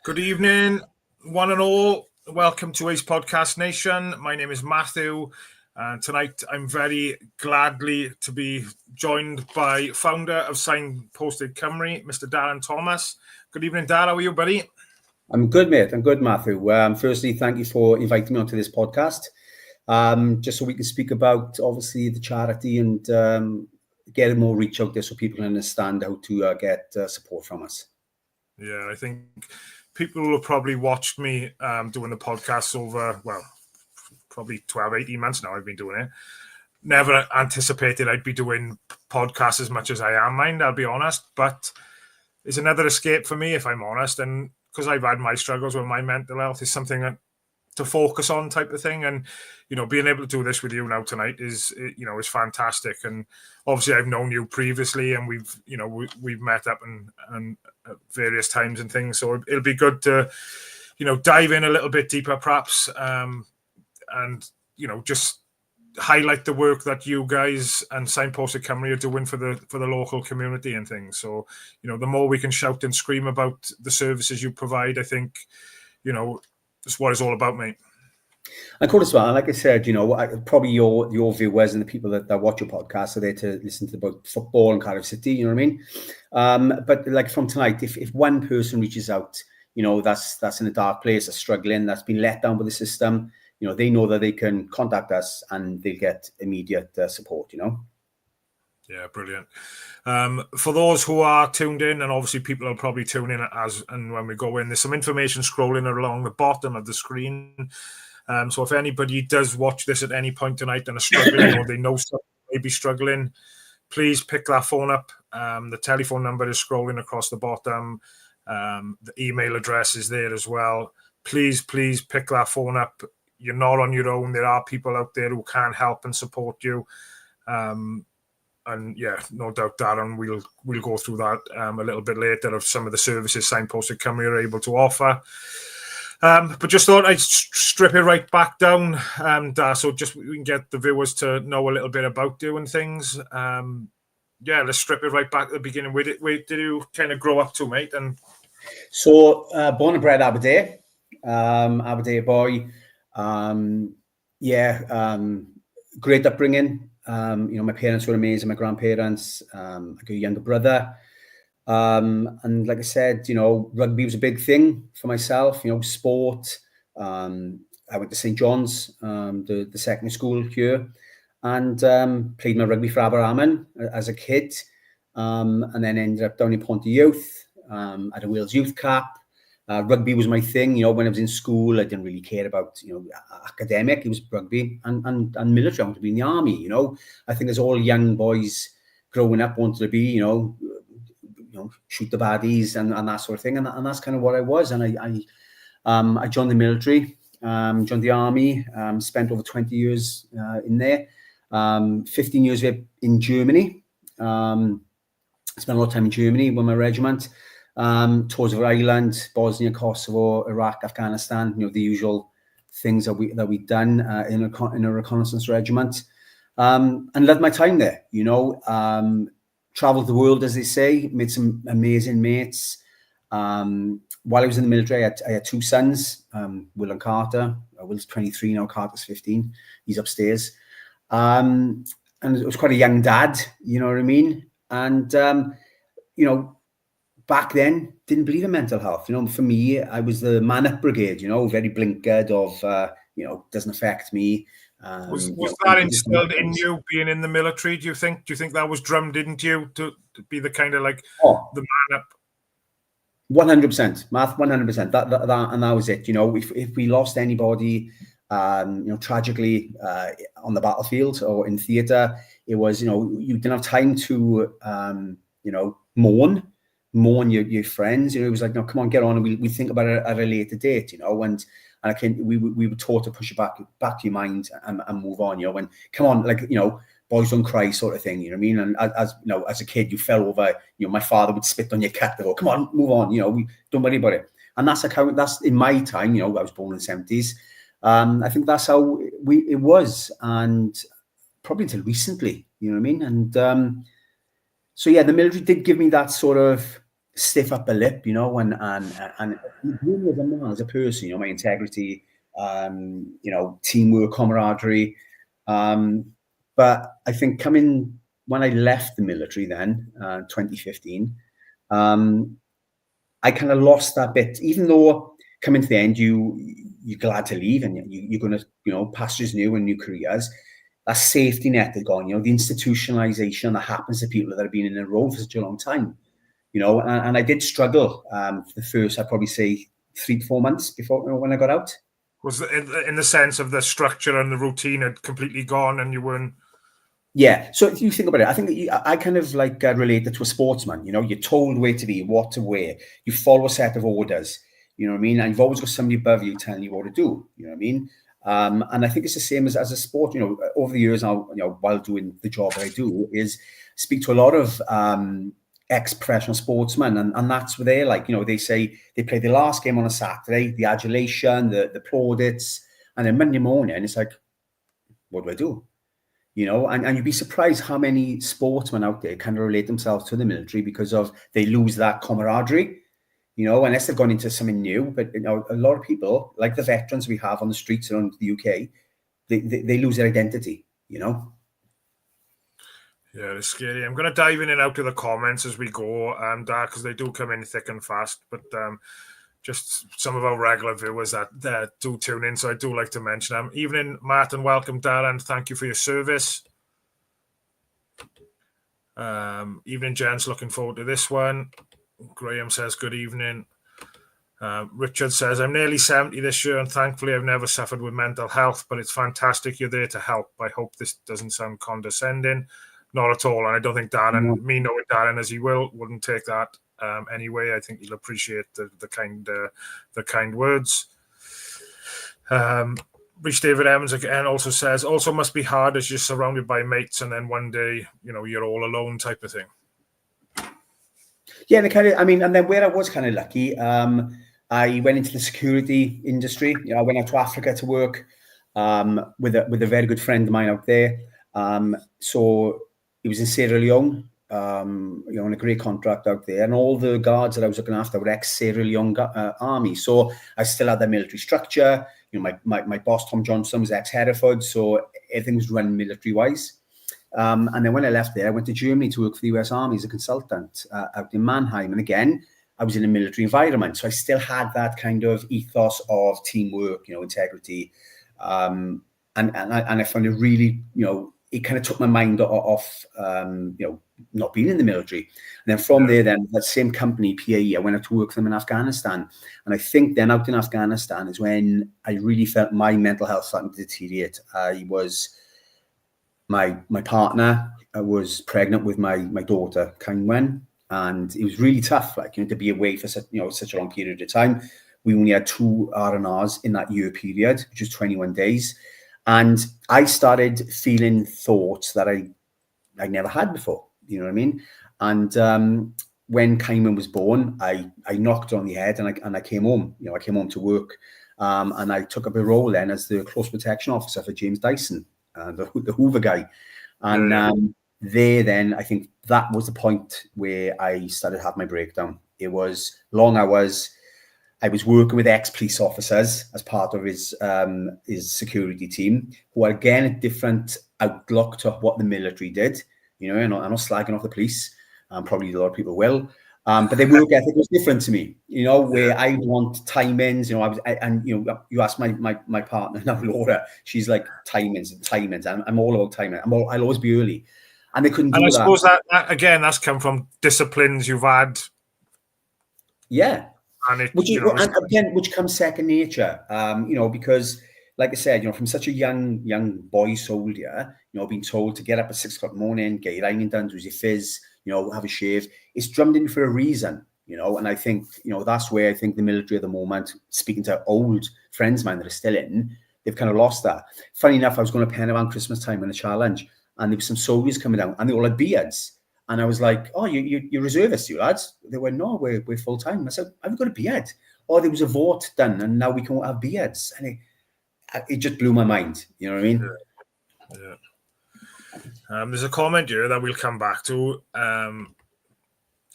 Good evening, one and all. Welcome to Ace Podcast Nation. My name is Matthew, and tonight I'm very gladly to be joined by founder of Signposted Cymru, Mr. Darren Thomas. Good evening, Darren. How are you, buddy? I'm good, mate. I'm good, Matthew. Firstly, thank you for inviting me onto this podcast, just so we can speak about, obviously, the charity and get more reach out there so people can understand how to get support from us. Yeah, I think people will have probably watched me doing the podcast over, probably 12, 18 months now I've been doing it. Never anticipated I'd be doing podcasts as much as I am, I'll be honest. But it's another escape for me, if I'm honest. And because I've had my struggles with my mental health, is something to focus on type of thing. And, being able to do this with you now tonight is fantastic. And obviously I've known you previously and we've met up and at various times and things. So it'll be good to, dive in a little bit deeper perhaps. And just highlight the work that you guys and Signposted Cymru are doing for the local community and things. So, the more we can shout and scream about the services you provide, I think, that's what it's all about, mate. And of course, well, like I said, probably your viewers and the people that watch your podcast are there to listen to about football and Cardiff City, you know what I mean? But like from tonight, if one person reaches out, that's in a dark place, that's struggling, that's been let down by the system, they know that they can contact us and they'll get immediate support, Yeah, brilliant. For those who are tuned in, and obviously people will probably tune in when we go in, there's some information scrolling along the bottom of the screen. So if anybody does watch this at any point tonight and are struggling or they know somebody may be struggling, please pick that phone up. The telephone number is scrolling across the bottom. The email address is there as well. Please pick that phone up. You're not on your own. There are people out there who can help and support you. And yeah, no doubt, Darren, we'll go through that a little bit later of some of the services Signposted Cymru are able to offer. But just thought I'd strip it right back down, so just we can get the viewers to know a little bit about you and things. Let's strip it right back at the beginning. Where did you kind of grow up to, mate? And so born and bred Aberdeen, Aberdeen boy. Great upbringing. My parents were amazing. My grandparents. I got a younger brother. And like I said, rugby was a big thing for myself, sport. I went to St. John's, the secondary school here, and played my rugby for Aberraman as a kid, and then ended up down in Ponty Youth, at a Wales Youth Cap. Rugby was my thing, when I was in school. I didn't really care about, academic. It was rugby and military. I wanted to be in the army, I think as all young boys growing up wanted to be, shoot the baddies and that sort of thing. And that's kind of what I was. And I joined the military, joined the army, spent over 20 years in there, 15 years in Germany. Spent a lot of time in Germany with my regiment, tours of Ireland, Bosnia, Kosovo, Iraq, Afghanistan, the usual things that we've done in a reconnaissance regiment. And loved my time there, traveled the world, as they say, made some amazing mates. While I was in the military, I had two sons, Will and Carter. Will's 23 now, Carter's 15. He's upstairs. And it was quite a young dad, you know what I mean? And, back then, didn't believe in mental health. For me, I was the man up brigade, very blinkered of, doesn't affect me. Was that instilled in you being in the military? Do you think that was drummed into you to be the kind of the man up? 100%, Math, 100%. That was it. If we lost anybody, tragically on the battlefield or in theatre, it was you didn't have time to mourn your friends. It was like, no, come on, get on, and we think about it at a later date. And we were taught to push it back to your mind and move on, and come on, boys don't cry sort of thing, you know what I mean? And as a kid, you fell over, my father would spit on your cat and go, come on, move on, we don't worry about it. And that's in my time, I was born in the 70s. I think that's how it was, and probably until recently, you know what I mean? And so yeah, the military did give me that sort of stiff upper lip, you know, and as a person, you know, my integrity, you know, teamwork, camaraderie. But I think when I left the military then, 2015, I kind of lost that bit, even though coming to the end, you're glad to leave and you're going to, you know, pastures new and new careers. That safety net is gone, you know, the institutionalization that happens to people that have been in a role for such a long time, you know, and I did struggle for the first, I'd probably say 3 to 4 months before, you know, when I got out. Was in the sense of the structure and the routine had completely gone and you weren't. Yeah. So if you think about it, I think I kind of like relate it to a sportsman. You know, you're told where to be, what to wear. You follow a set of orders. You know what I mean? And you've always got somebody above you telling you what to do. You know what I mean? And I think it's the same as a sport. You know, over the years now, you know, while doing the job that I do, is speak to a lot of ex-professional sportsmen, and that's where they're like. You know, they say they play the last game on a Saturday, the adulation, the plaudits, and then Monday morning, it's like, what do I do? You know, and you'd be surprised how many sportsmen out there kind of relate themselves to the military because of they lose that camaraderie, you know, unless they've gone into something new. But, you know, a lot of people, like the veterans we have on the streets around the UK, they lose their identity, you know. Yeah, it's scary. I'm going to dive in and out of the comments as we go, because they do come in thick and fast. But just some of our regular viewers that do tune in, so I do like to mention them. Evening, Matt, and welcome, Darren. Thank you for your service. Evening, gents. Looking forward to this one. Graham says, good evening. Richard says, I'm nearly 70 this year, and thankfully I've never suffered with mental health, but it's fantastic you're there to help. I hope this doesn't sound condescending. Not at all. And I don't think Darren, me knowing Darren as he wouldn't take that anyway. I think he'll appreciate the kind words. Rhys David Evans again also says, also must be hard as you're surrounded by mates and then one day, you know, you're all alone type of thing. Yeah, and then where I was kind of lucky, I went into the security industry. You know, I went out to Africa to work with a very good friend of mine out there. So it was in Sierra Leone. You know, on a great contract out there, and all the guards that I was looking after were ex-Sierra Leone army. So I still had that military structure. You know, my boss Tom Johnson was ex-Hereford, so everything was run military-wise. And then when I left there, I went to Germany to work for the US Army as a consultant out in Mannheim. And again, I was in a military environment, so I still had that kind of ethos of teamwork, you know, integrity, and I found it really, you know, it kind of took my mind off, you know, not being in the military. And then from there, then that same company, PAE, I went out to work for them in Afghanistan. And I think then out in Afghanistan is when I really felt my mental health starting to deteriorate. My partner was pregnant with my daughter, Kangwen, and it was really tough, like, you know, to be away for such a long period of time. We only had 2 R&Rs in that year period, which was 21 days. And I started feeling thoughts that I never had before. You know what I mean? And when Kaiman was born, I knocked her on the head and I came home. You know, I came home to work, and I took up a role then as the close protection officer for James Dyson, the Hoover guy. And there, then I think that was the point where I started to have my breakdown. It was long hours. I was working with ex-police officers as part of his security team, who are again a different outlook to what the military did. You know, I'm not slagging off the police. Probably a lot of people will. But their work ethic was different to me, you know, where I want timings, you know, you know, you ask my partner now, Laura, she's like timings. And I'm all about timing. I'll always be early. And they couldn't do that. And I suppose that again, that's come from disciplines you've had. Yeah. And which comes second nature, you know, because like I said, you know, from such a young boy soldier, you know, being told to get up at 6 o'clock in the morning, get your ironing done, do your fizz, you know, have a shave, it's drummed in for a reason, you know. And I think, you know, that's where I think the military at the moment, speaking to old friends of mine that are still in, they've kind of lost that. Funny enough, I was going to Pen around Christmas time on a challenge, and there were some soldiers coming down, and they all had beards. And I was like, oh, you're reservists, you lads? They went, no, we're full-time. I said, have you got a beard? Oh, there was a vote done, and now we can have beards. And it just blew my mind. You know what I mean? Yeah. There's a comment here that we'll come back to.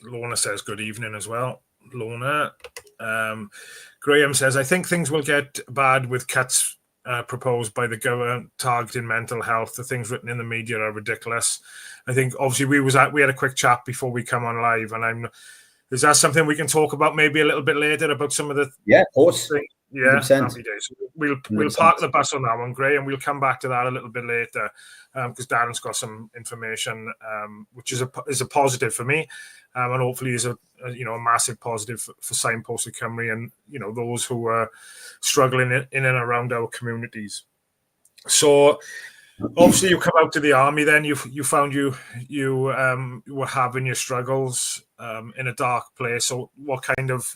Lorna says good evening as well. Lorna. Graham says, I think things will get bad with cuts proposed by the government targeting mental health. The things written in the media are ridiculous. I think obviously we had a quick chat before we come on live, and is that something we can talk about maybe a little bit later about some of the of course. things? Yeah, 100%. happy days. We'll park the bus on that one, Gray, and we'll come back to that a little bit later because Darren's got some information which is a positive for me, and hopefully is a massive positive for Signposted Cymru and those who are struggling in and around our communities. So obviously you come out to the army, then you found you were having your struggles in a dark place. So what kind of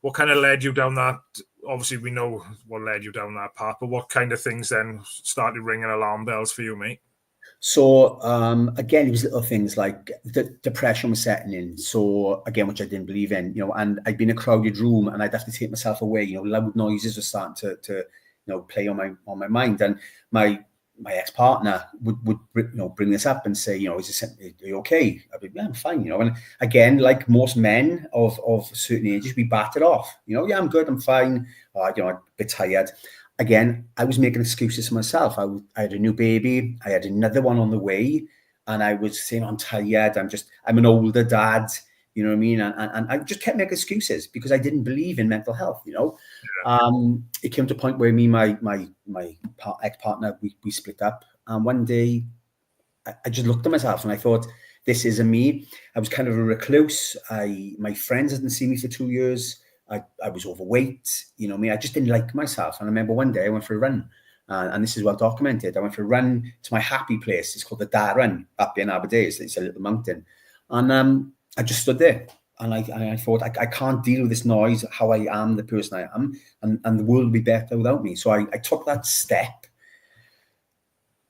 led you down that? Obviously, we know what led you down that path, but what kind of things then started ringing alarm bells for you, mate? So again, it was little things like the depression was setting in. So again, which I didn't believe in, and I'd been in a crowded room and I'd have to take myself away. Loud noises were starting to play on my mind, and my ex-partner would bring this up and say, are you okay? I'd be, yeah, I'm fine, And again, like most men of certain ages, we bat it off. Yeah, I'm good, I'm fine. I'm a bit tired. Again, I was making excuses for myself. I had a new baby. I had another one on the way, and I was saying, I'm tired. I'm an older dad. You know what I mean? And I just kept making excuses because I didn't believe in mental health. Yeah. It came to a point where me, my ex-partner, we split up. And one day, I just looked at myself and I thought, this isn't me. I was kind of a recluse. My friends hadn't seen me for 2 years. I was overweight. I just didn't like myself. And I remember one day I went for a run. And this is well documented. I went for a run to my happy place. It's called the Darren up in Aberdeen. It's a little mountain. And I just stood there and I thought, I can't deal with this noise, how I am, the person I am, and the world will be better without me. So I took that step.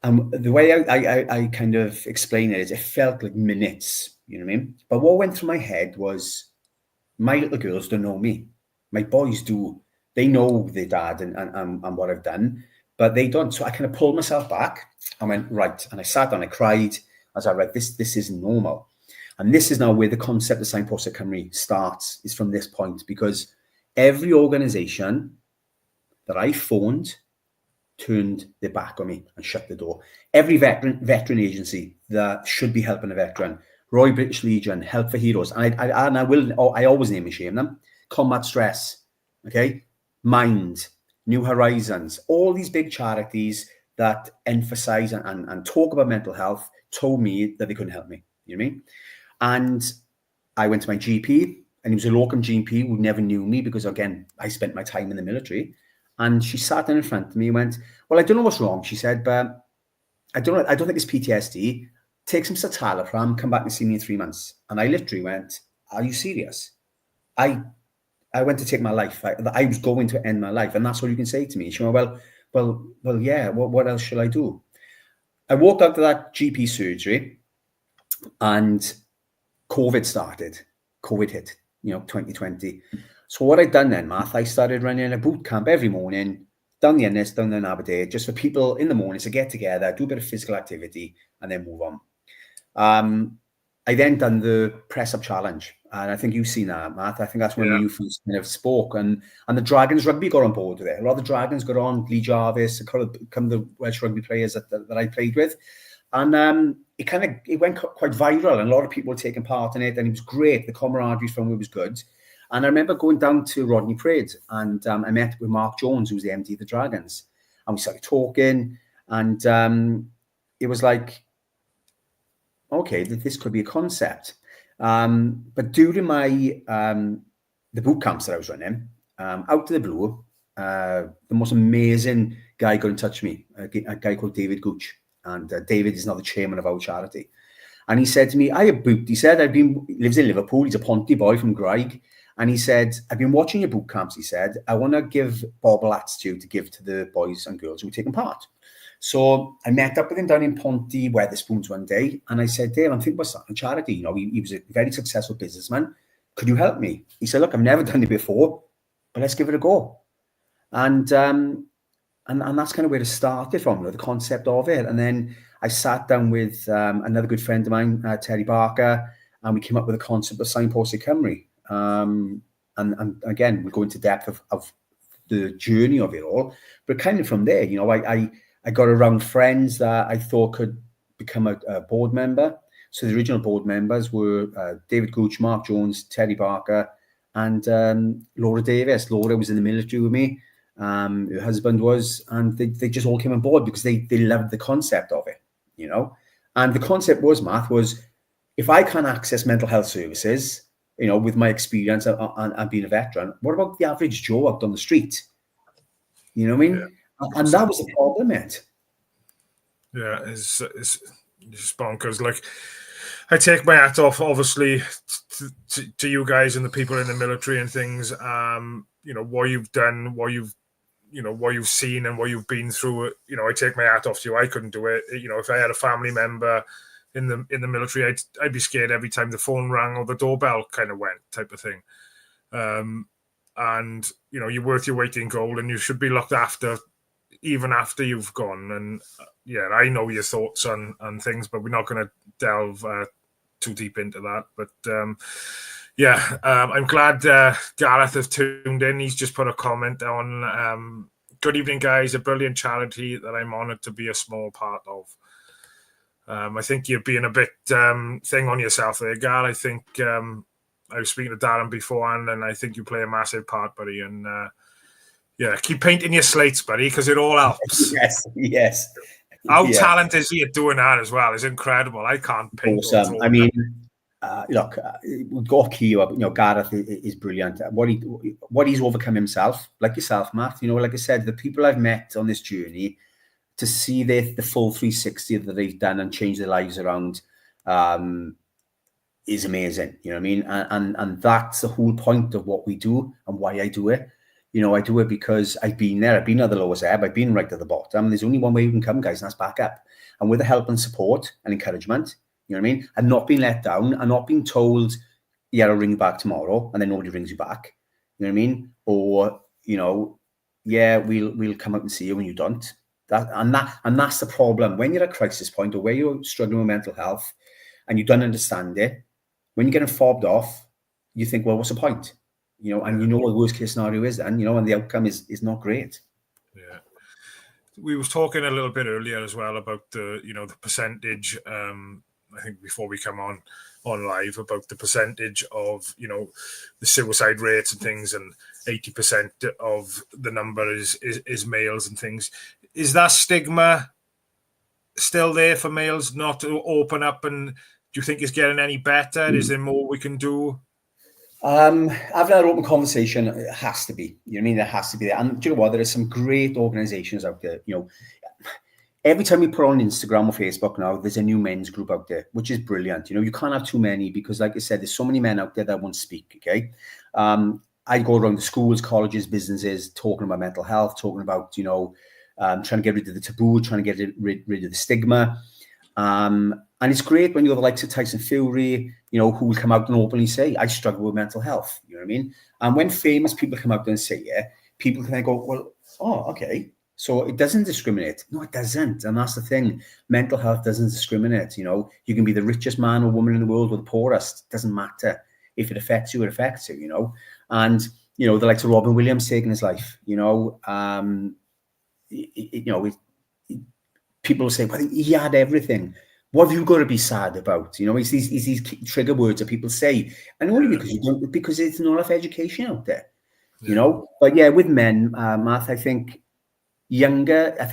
And the way I kind of explain it is it felt like minutes, you know what I mean? But what went through my head was, my little girls don't know me. My boys do. They know their dad and what I've done, but they don't. So I kind of pulled myself back. I went, right. And I sat down, I cried. I was like, right, this isn't normal. And this is now where the concept of Signposted Cymru starts, is from this point, because every organisation that I phoned turned their back on me and shut the door. Every veteran agency that should be helping a veteran, Royal British Legion, Help for Heroes, and I always name and shame them, Combat Stress, okay, Mind, New Horizons, all these big charities that emphasize and talk about mental health told me that they couldn't help me, you know what I mean? And I went to my GP, and he was a locum GP who never knew me because, again, I spent my time in the military. And she sat down in front of me and went, well, I don't know what's wrong, she said, but I don't think it's PTSD. Take some citalopram, come back and see me in 3 months. And I literally went, are you serious? I went to take my life. I was going to end my life. And that's what you can say to me. She went, well, yeah, what else shall I do? I walked out to that GP surgery and COVID started. COVID hit, 2020. So what I'd done then, Matt, I started running a boot camp every morning down the Ennis, down in Aberdeen, just for people in the mornings to get together, do a bit of physical activity, and then move on. I then done the press up challenge, and I think you've seen that, Matt. I think that's when you first kind of spoke, and the Dragons rugby got on board with it. A lot of the Dragons got on, Lee Jarvis, a couple of the Welsh rugby players that I played with, and it went quite viral, and a lot of people were taking part in it, and it was great. The camaraderie from it was good. And I remember going down to Rodney Parade, and I met with Mark Jones, who was the MD of the Dragons, and we started talking, and it was like, okay, this could be a concept. But during my the boot camps that I was running, out of the blue, the most amazing guy got in touch with me, a guy called David Gooch, and David is now the chairman of our charity. And he said to me, I have booked, he said, lives in Liverpool, he's a Ponty boy from Graig. And he said, I've been watching your boot camps, he said, I want to give Bobble attitude to give to the boys and girls who are taking part. So I met up with him down in Ponty, Wetherspoons one day, and I said, Dave, I'm thinking about starting a charity. He was a very successful businessman. Could you help me? He said, look, I've never done it before, but let's give it a go. And that's kind of where it started from, the concept of it. And then I sat down with another good friend of mine, Terry Barker, and we came up with the concept of Signposted Cymru. And again, we go into depth of the journey of it all, but kind of from there, I got around friends that I thought could become a board member. So the original board members were David Gooch, Mark Jones, Terry Barker, and Laura Davis. Laura was in the military with me. Her husband was, and they just all came on board because they loved the concept of it, And the concept was, if I can't access mental health services, with my experience and being a veteran, what about the average Joe out on the street? You know what I mean? Yeah, and that was the problem, mate. Yeah, it's bonkers. Like, I take my hat off, obviously, to you guys and the people in the military and things. What you've done, what you've seen, and what you've been through. I take my hat off to you. I couldn't do it. If I had a family member in the military, I'd be scared every time the phone rang or the doorbell kind of went, type of thing. And you're worth your weight in gold, and you should be looked after even after you've gone. And yeah, I know your thoughts on things, but we're not going to delve too deep into that. But I'm glad Gareth has tuned in. He's just put a comment on. Good evening, guys. A brilliant charity that I'm honoured to be a small part of. I think you're being a bit thing on yourself there, Gar. I think I was speaking to Darren beforehand, and I think you play a massive part, buddy. And keep painting your slates, buddy, because it all helps. Yes. How talented is he at doing that as well? It's incredible. I can't paint. Awesome. I mean, look, we'll go off key. Gareth is brilliant. What he's overcome himself, like yourself, Matt. Like I said, the people I've met on this journey, to see the full 360 that they've done and changed their lives around is amazing. You know what I mean? And that's the whole point of what we do and why I do it. I do it because I've been there. I've been at the lowest ebb. I've been right at the bottom. There's only one way you can come, guys, and that's back up. And with the help and support and encouragement, you know what I mean? And not being let down and not being told, yeah, I'll ring you back tomorrow, and then nobody rings you back. You know what I mean? Or, yeah, we'll come out and see you when you don't. That's the problem. When you're at a crisis point or where you're struggling with mental health and you don't understand it, when you're getting fobbed off, you think, well, what's the point? And what the worst case scenario is then, and the outcome is not great. Yeah. We was talking a little bit earlier as well about the percentage, I think before we come on live, about the percentage of, the suicide rates and things, and 80% of the number is males and things. Is that stigma still there for males not to open up? And do you think it's getting any better? Is there more we can do? Having that open conversation, it has to be. You know what I mean? There has to be that. And do you know what? There are some great organizations out there. Every time you put on Instagram or Facebook now, there's a new men's group out there, which is brilliant. You can't have too many because, like I said, there's so many men out there that won't speak, okay? I go around the schools, colleges, businesses, talking about mental health, talking about, trying to get rid of the taboo, trying to get rid of the stigma. And it's great when you're the likes of Tyson Fury, who will come out and openly say, I struggle with mental health. You know what I mean? And when famous people come out and say, yeah, people can then go, well, oh, okay. So it doesn't discriminate. No, it doesn't. And that's the thing. Mental health doesn't discriminate. You can be the richest man or woman in the world or the poorest. It doesn't matter. If it affects you, it affects you, And, the likes of Robin Williams taking his life, people say, well, he had everything. What have you got to be sad about? It's these trigger words that people say, and only because it's not enough education out there, But yeah, with men, Matt, I think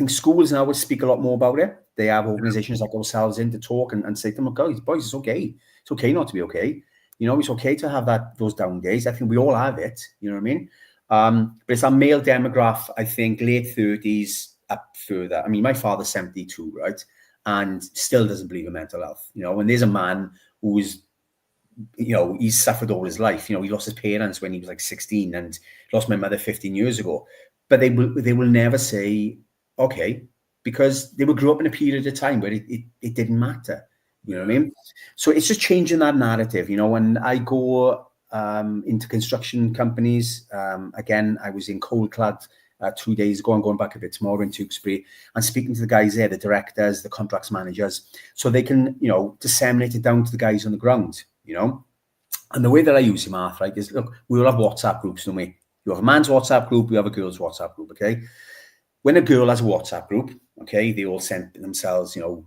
schools now will speak a lot more about it. They have organizations like ourselves in to talk and say to them, guys, boys, it's okay. It's okay not to be okay. It's okay to have those down days. I think we all have it. You know what I mean? But it's a male demographic, I think, late 30s up further. I mean, my father's 72, right? And still doesn't believe in mental health, And there's a man who's, he's suffered all his life. He lost his parents when he was like 16 and lost my mother 15 years ago. But they will never say, okay, because they grew up in a period of time where it didn't matter. You know what I mean? So it's just changing that narrative, When I go into construction companies, again, I was in Coldclad 2 days ago. I'm going back a bit tomorrow in Tewkesbury and speaking to the guys there, the directors, the contracts managers, so they can, disseminate it down to the guys on the ground, you know. And the way that I use him, Mark, right, is, look, we all have WhatsApp groups, don't we? You have a man's WhatsApp group, we have a girl's WhatsApp group, okay? When a girl has a WhatsApp group, okay, they all send themselves, you know,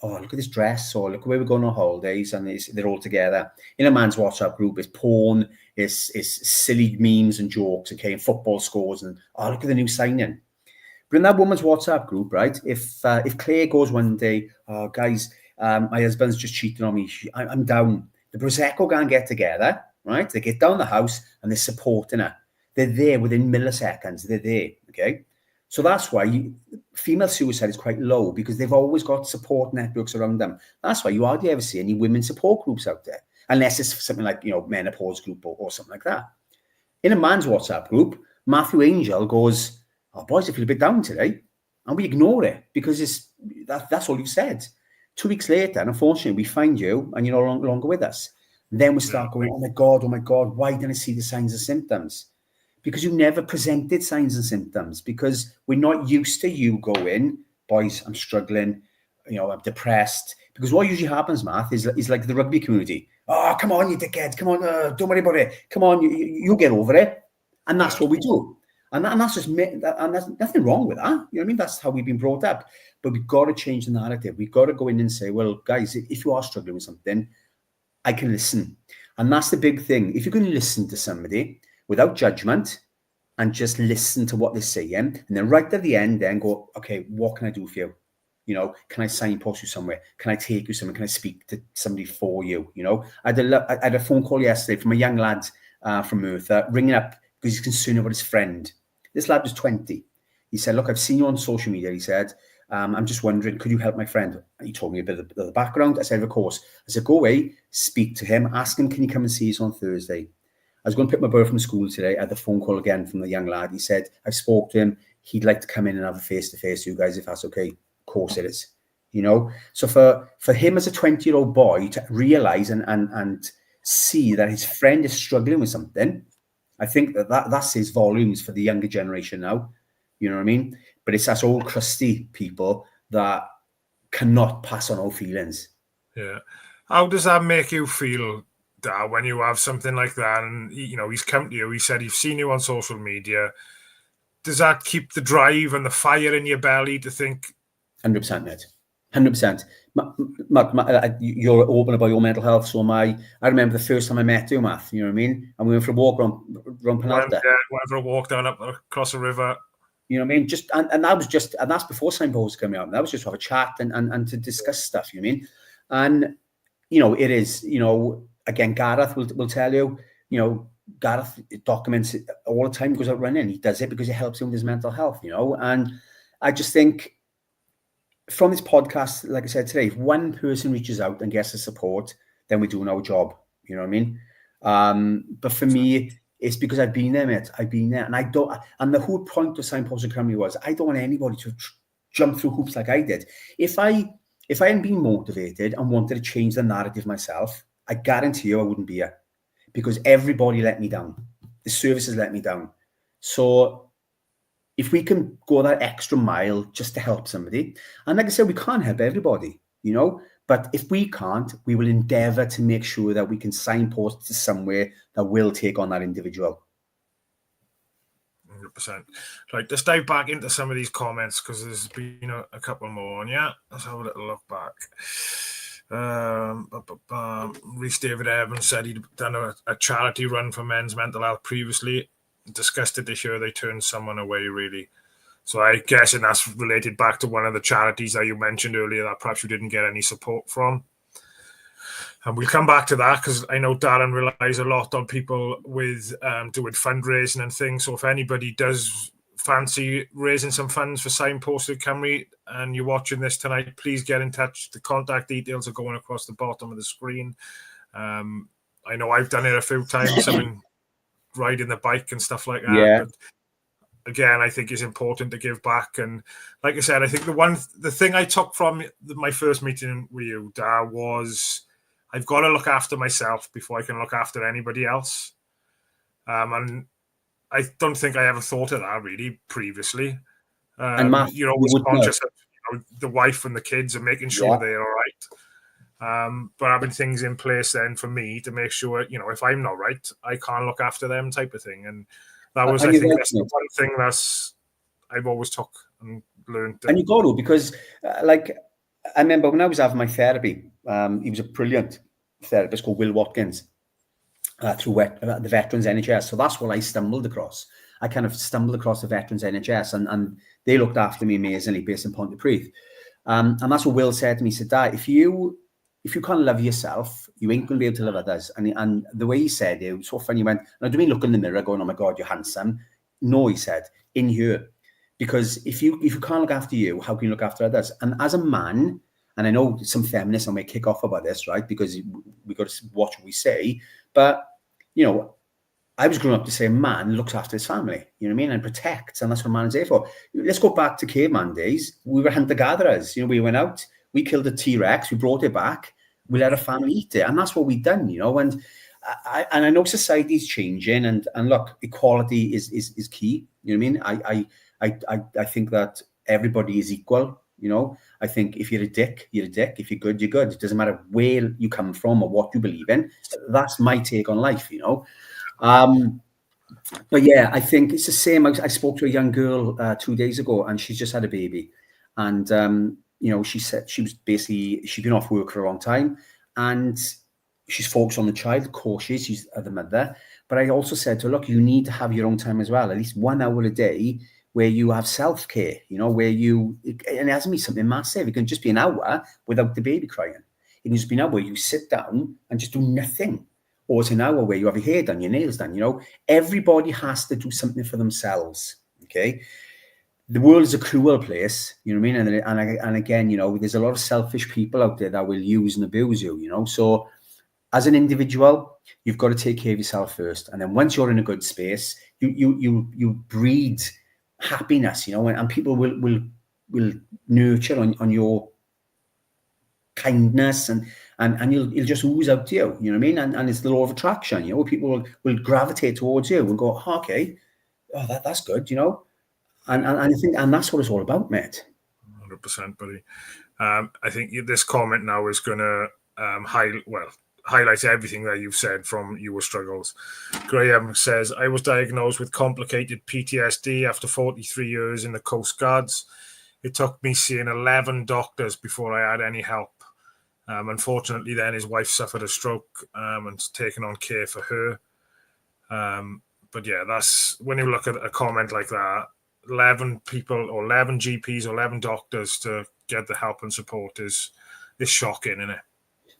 oh, look at this dress, or look where we're going on holidays, and they're all together. In a man's WhatsApp group, it's porn, it's silly memes and jokes, okay, and football scores, and oh, look at the new signing. But in that woman's WhatsApp group, right, if Claire goes one day, oh, guys, my husband's just cheating on me, I'm down. The Prosecco gang get together, right? They get down the house and they're supporting her. They're there within milliseconds. They're there, okay? So that's why female suicide is quite low, because they've always got support networks around them. That's why you hardly ever see any women support groups out there, unless it's something like, you know, menopause group or something like that. In a man's WhatsApp group, Matthew Angel goes, oh, boys, I feel a bit down today. And we ignore it because that's all you've said. 2 weeks later, and unfortunately, we find you and you're no longer with us. Then we start going, oh my God, why didn't I see the signs and symptoms? Because you never presented signs and symptoms, because we're not used to you going, boys, I'm struggling, you know, I'm depressed. Because what usually happens, Matt, is like the rugby community. Oh, come on, you dickhead. Come on, don't worry about it. Come on, you'll get over it. And that's what we do. And that's just, and there's nothing wrong with that. You know what I mean? That's how we've been brought up. But we've got to change the narrative. We've got to go in and say, well, guys, if you are struggling with something, I can listen. And that's the big thing. If you're going to listen to somebody without judgment and just listen to what they're saying, and then right at the end, then go, okay, what can I do for you? You know, can I signpost you somewhere? Can I take you somewhere? Can I speak to somebody for you? You know, I had a phone call yesterday from a young lad from Merthyr, ringing up because he's concerned about his friend. This lad was 20. He said, look, I've seen you on social media. He said, I'm just wondering, could you help my friend? And he told me a bit of the background. I said, of course. I said, go away, speak to him, ask him, can you come and see us on Thursday? I was going to pick my boy from school today. I had the phone call again from the young lad. He said, I've spoke to him. He'd like to come in and have a face-to-face with you guys, if that's okay. Of course it is. You know? So for him as a 20-year-old boy to realise and see that his friend is struggling with something, I think that says volumes for the younger generation now. You know what I mean? But it's us old crusty people that cannot pass on our feelings. Yeah. How does that make you feel, Dad, when you have something like that? And, you know, he's come to you, he said he's seen you on social media. Does that keep the drive and the fire in your belly to think? 100%, mate. 100%. You're open about your mental health, so am I. I remember the first time I met you, Matt, you know what I mean? And we went for a walk around Penalta. Whatever, a walk down up across the river. You know what I mean? And that's before Signposted coming out. That was just to have a chat and to discuss stuff, you know what I mean? And, you know, it is, you know, again, Gareth will tell you, you know, Gareth documents it all the time, goes out running. He does it because it helps him with his mental health, you know? And I just think from this podcast, like I said today, if one person reaches out and gets the support, then we're doing our job, you know what I mean? But for me, it's because I've been there, mate. I've been there. And the whole point of Signposted Cymru was, I don't want anybody to jump through hoops like I did. If I hadn't been motivated and wanted to change the narrative myself, I guarantee you I wouldn't be here, because everybody let me down. The services let me down. So if we can go that extra mile just to help somebody, and like I said, we can't help everybody, you know, but if we can't, we will endeavour to make sure that we can signpost to somewhere that will take on that individual. 100%. Right, let's dive back into some of these comments, because there's been a couple more. And yeah, let's have a little look back. Rhys David Evans said he'd done a charity run for men's mental health previously. Disgusted to hear they turned someone away, really. So I guess, and that's related back to one of the charities that you mentioned earlier that perhaps you didn't get any support from. And we'll come back to that, because I know Darren relies a lot on people with doing fundraising and things. So if anybody does fancy raising some funds for Signposted Cymru and you're watching this tonight, please get in touch. The contact details are going across the bottom of the screen. I know I've done it a few times, something riding the bike and stuff like that. Yeah. But again, I think it's important to give back. And like I said, I think the thing I took from my first meeting with you, Dar, was I've got to look after myself before I can look after anybody else. And I don't think I ever thought of that really previously. And Matt, you're always conscious of the wife and the kids and making sure they're all right. But having things in place then for me to make sure, if I'm not right, I can't look after them type of thing. And that was, I think, that's the one thing that's I've always took and learned. And you got to, because like, I remember when I was having my therapy, he was a brilliant therapist called Will Watkins through the Veterans NHS. So that's what I stumbled across. I kind of stumbled across the Veterans NHS, and they looked after me amazingly based in Pontypridd. And that's what Will said to me. He said, Dad, if you can't love yourself, you ain't going to be able to love others. And the way he said it was so funny. He went, and I don't mean look in the mirror going, oh my God, you're handsome. No, he said, in here. Because if you can't look after you, how can you look after others? And as a man, and I know some feminists may kick off about this, right? Because we got to watch what we say. But, I was growing up to say a man looks after his family, you know what I mean? And protects, and that's what a man's there for. Let's go back to caveman days. We were hunter-gatherers. We went out, we killed a T-Rex, we brought it back, we let a family eat it. And that's what we've done, And I know society's changing, and look, equality is key, you know what I mean? I think that everybody is equal, I think if you're a dick, you're a dick. If you're good, you're good. It doesn't matter where you come from or what you believe in. That's my take on life, But yeah, I think it's the same. I spoke to a young girl 2 days ago, and she's just had a baby. And, she said she's been off work for a long time, and she's focused on the child. Of course, she's the mother. But I also said to her, look, you need to have your own time as well, at least 1 hour a day where you have self-care, and it hasn't been something massive. It can just be an hour without the baby crying. It can just be an hour where you sit down and just do nothing. Or it's an hour where you have your hair done, your nails done, Everybody has to do something for themselves, okay? The world is a cruel place, you know what I mean? And again, there's a lot of selfish people out there that will use and abuse you, So as an individual, you've got to take care of yourself first. And then once you're in a good space, you breed happiness, and people will nurture on your kindness, and you'll just ooze out to you, you know what I mean? And it's the law of attraction, where people will gravitate towards you and go, oh, okay, that's good, and I think, and that's what it's all about, mate. 100%, buddy. I think this comment now is going to highlight everything that you've said from your struggles. Graham says, I was diagnosed with complicated PTSD after 43 years in the Coast Guards. It took me seeing 11 doctors before I had any help. Unfortunately, then his wife suffered a stroke and taken on care for her. But yeah, that's when you look at a comment like that, 11 people or 11 GPs or 11 doctors to get the help and support is shocking, isn't it?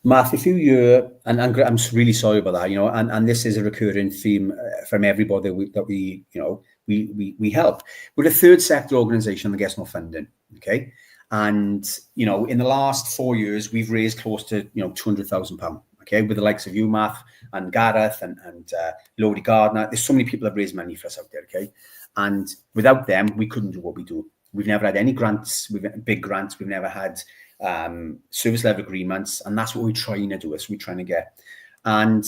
Matt, if you and I'm really sorry about that, and this is a recurring theme from everybody that we help. We're a third sector organisation that gets no funding, okay? And, in the last 4 years, we've raised close to, £200,000, okay, with the likes of you, Matt, and Gareth and Lodi Gardner. There's so many people that have raised money for us out there, okay? And without them, we couldn't do what we do. We've never had any grants, big grants. We've never had service level agreements, and that's what we're trying to do. We're trying to get. And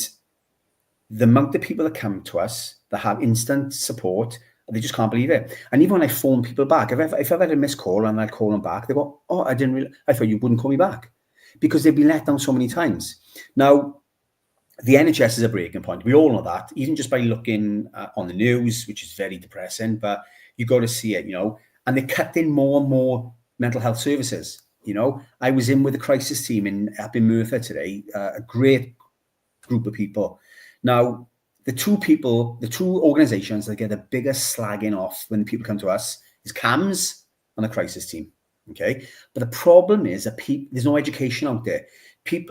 the amount of people that come to us that have instant support, they just can't believe it. And even when I phone people back, if I've had a missed call and I call them back, they go, oh, I thought you wouldn't call me back, because they've been let down so many times. Now, the NHS is a breaking point. We all know that, even just by looking on the news, which is very depressing, but you got to see it, and they cut in more and more mental health services. I was in with the crisis team up in Merthyr today, a great group of people. Now, the two organisations that get the biggest slagging off when people come to us is CAMS and the crisis team, okay? But the problem is that there's no education out there.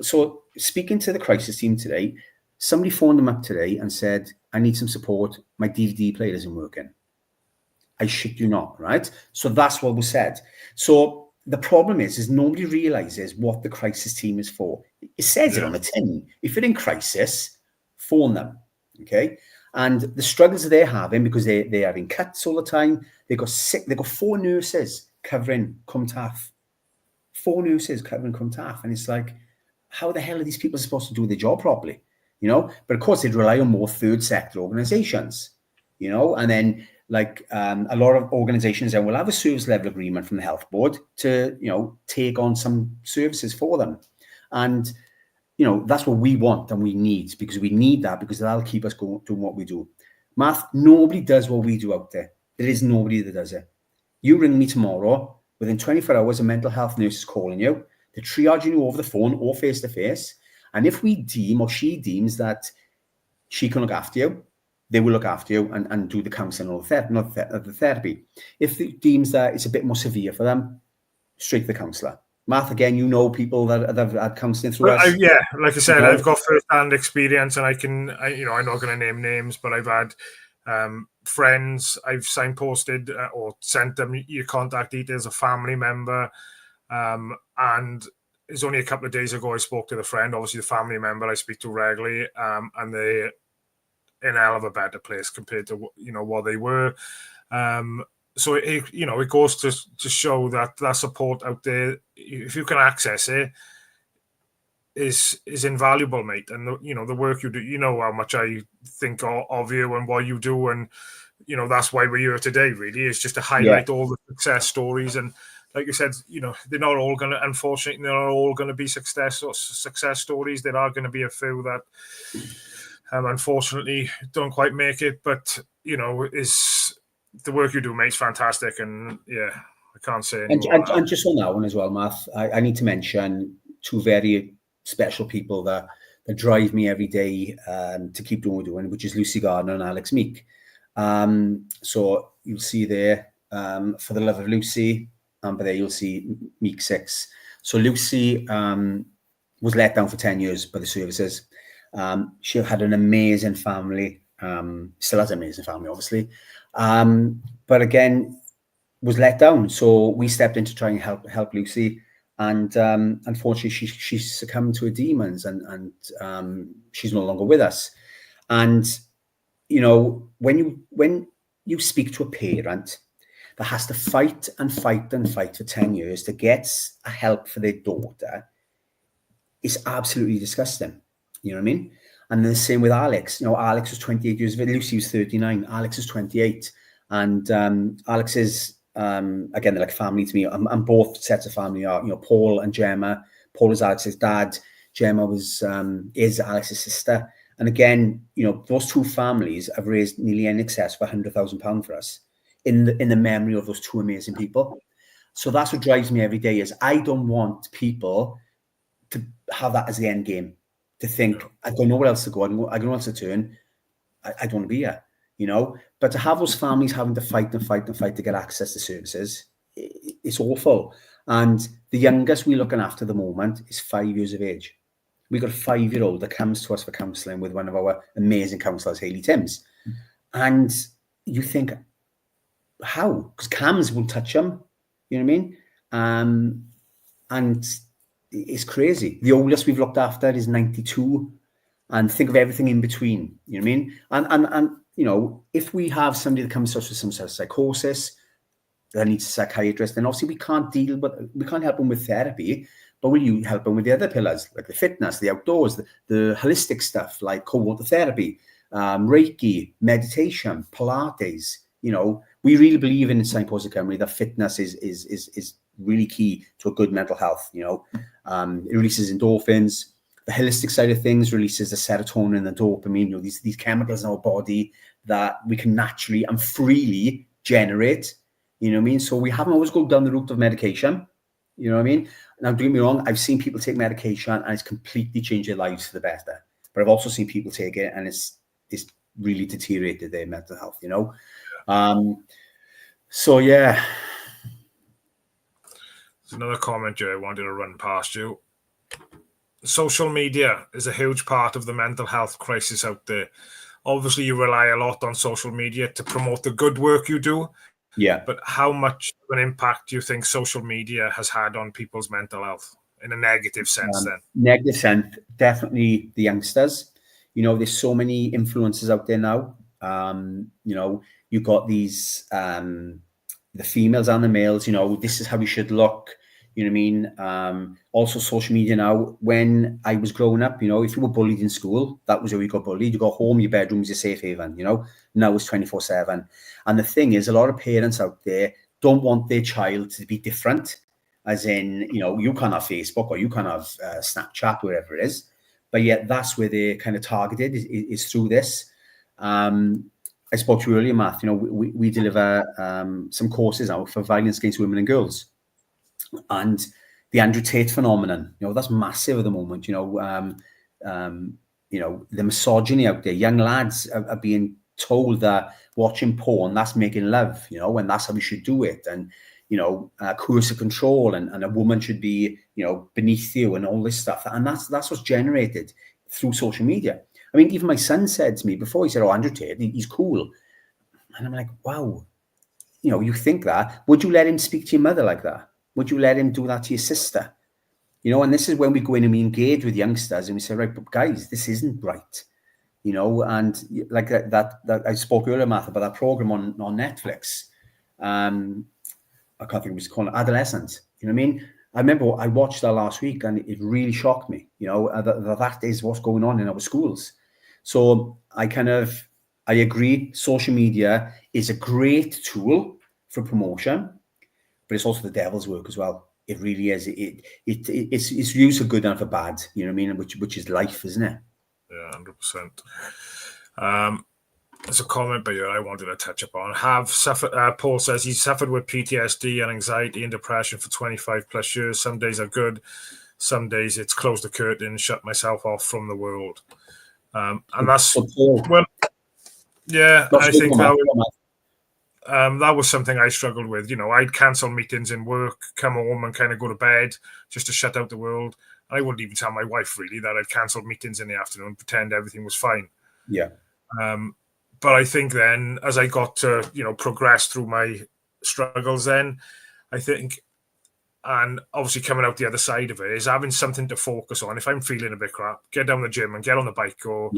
So speaking to the crisis team today, somebody phoned them up today and said, I need some support. My DVD player isn't working. I shit you not, right? So that's what was said. So the problem is nobody realises what the crisis team is for. It says it on the tin. If you're in crisis, phone them, okay? And the struggles they're having, because they're having cuts all the time. They've got 4 nurses covering Cwmtaff. 4 nurses covering Cwmtaff. And it's like, how the hell are these people supposed to do their job properly? But of course, they'd rely on more third sector organisations, and then like a lot of organisations then will have a service level agreement from the health board to, take on some services for them. And, you know, that's what we want and we need, because we need that, because that'll keep us going, doing what we do. Math, nobody does what we do out there. There is nobody that does it. You ring me tomorrow, within 24 hours, a mental health nurse is calling you. They're triaging you over the phone or face-to-face. And if we deem, or she deems, that she can look after you, they will look after you and do the counselling or the therapy. If it deems that it's a bit more severe for them, straight to the counsellor. Matt, again, you know people that have had counselling through us. Yeah, like I said, I've got first-hand experience, and I'm not going to name names, but I've had friends, I've signposted or sent them your contact details, a family member, and it's only a couple of days ago I spoke to the friend, obviously the family member I speak to regularly, and they're in a hell of a better place compared to what they were. So it goes to show that support out there, if you can access it, is invaluable, mate. And the work you do, how much I think of you and what you do, and that's why we're here today. Really, is just to highlight all the success stories. And like you said, they're not all going to, unfortunately, they're not all going to be success stories. There are going to be a few that unfortunately don't quite make it, but is the work you do, mate, is fantastic. And I can't say anymore. And just on that one as well, Matt, I need to mention two very special people that drive me every day to keep doing what we're doing, which is Lucy Gardner and Alex Meek. So you'll see there, For the Love of Lucy, but there you'll see Meek 6. So Lucy was let down for 10 years by the services. She had an amazing family, still has an amazing family, obviously. But again, was let down. So we stepped in to try and help Lucy. And unfortunately, she succumbed to her demons, and she's no longer with us. And, when you speak to a parent that has to fight and fight and fight for 10 years to get a help for their daughter, it's absolutely disgusting. You know what I mean? And the same with Alex. Alex was 28 years of age. Lucy was 39. Alex is 28. And Alex is, again, they're like family to me. And both sets of family are, Paul and Gemma. Paul is Alex's dad. Gemma is Alex's sister. And again, those two families have raised nearly in excess of £100,000 for us in the memory of those two amazing people. So that's what drives me every day, is I don't want people to have that as the end game. To think, I don't know where else to go, I don't know where else to turn, I don't want to be here, But to have those families having to fight and fight and fight to get access to services, it's awful. And the youngest we're looking after at the moment is 5 years of age. We've got a 5-year-old that comes to us for counselling with one of our amazing counsellors, Hayley Timms. And you think, how? Because CAMS won't touch them, you know what I mean? And it's crazy. The oldest we've looked after is 92, and think of everything in between. You know what I mean? And if we have somebody that comes to us with some sort of psychosis that needs a psychiatrist, then obviously we can't help them with therapy, but will you help them with the other pillars, like the fitness, the outdoors, the holistic stuff like cold water therapy, Reiki, meditation, Pilates? We really believe in Signposted Cymru that fitness is really key to a good mental health. It releases endorphins. The holistic side of things releases the serotonin and the dopamine, these chemicals in our body that we can naturally and freely generate. You know what I mean? So we haven't always gone down the route of medication. You know what I mean? Now, don't get me wrong, I've seen people take medication and it's completely changed their lives for the better. But I've also seen people take it and it's really deteriorated their mental health, So yeah. There's another comment here I wanted to run past you. Social media is a huge part of the mental health crisis out there. Obviously, you rely a lot on social media to promote the good work you do. Yeah. But how much of an impact do you think social media has had on people's mental health in a negative sense then? Negative sense, definitely the youngsters. There's so many influences out there now. You've got these, the females and the males, this is how we should look. You know what I mean? Also social media now. When I was growing up, if you were bullied in school, that was how you got bullied. You got home, your bedroom's your safe haven, Now it's 24/7. And the thing is, a lot of parents out there don't want their child to be different. as in, you know, you can't have Facebook or you can't have Snapchat, wherever it is. But yet that's where they're kind of targeted is through this. I spoke to you earlier, Matt, you know, we deliver some courses now for violence against women and girls. And the Andrew Tate phenomenon, you know, that's massive at the moment. You know, the misogyny out there. Young lads are being told that watching porn, that's making love, you know, and that's how we should do it. And, you know, coercive control and a woman should be, you know, beneath you and all this stuff. And that's what's generated through social media. I mean, even my son said to me before, he said, oh, Andrew Tate, he's cool. And I'm like, wow, you know, you think that. Would you let him speak to your mother like that? Would you let him do that to your sister? You know, and this is when we go in and we engage with youngsters and we say, right, but guys, this isn't right. You know, and like that I spoke earlier, Matt, about that program on Netflix. I can't think of what it's called, Adolescent. You know what I mean? I remember I watched that last week and it really shocked me, you know, that is what's going on in our schools. So I agree, social media is a great tool for promotion, but it's also the devil's work as well. It really is. It's used for good and for bad, you know what I mean? Which is life, isn't it? Yeah, 100%. There's a comment by you I wanted to touch upon. Paul says he suffered with PTSD and anxiety and depression for 25 plus years. Some days are good. Some days it's close the curtain, shut myself off from the world. And that's, well, yeah, I think that was something I struggled with. You know, I'd cancel meetings in work, come home and kind of go to bed just to shut out the world. I wouldn't even tell my wife really that I'd cancelled meetings in the afternoon, pretend everything was fine. Yeah. But I think then as I got to, you know, progress through my struggles then, I think, and obviously coming out the other side of it is having something to focus on. If I'm feeling a bit crap, get down the gym and get on the bike or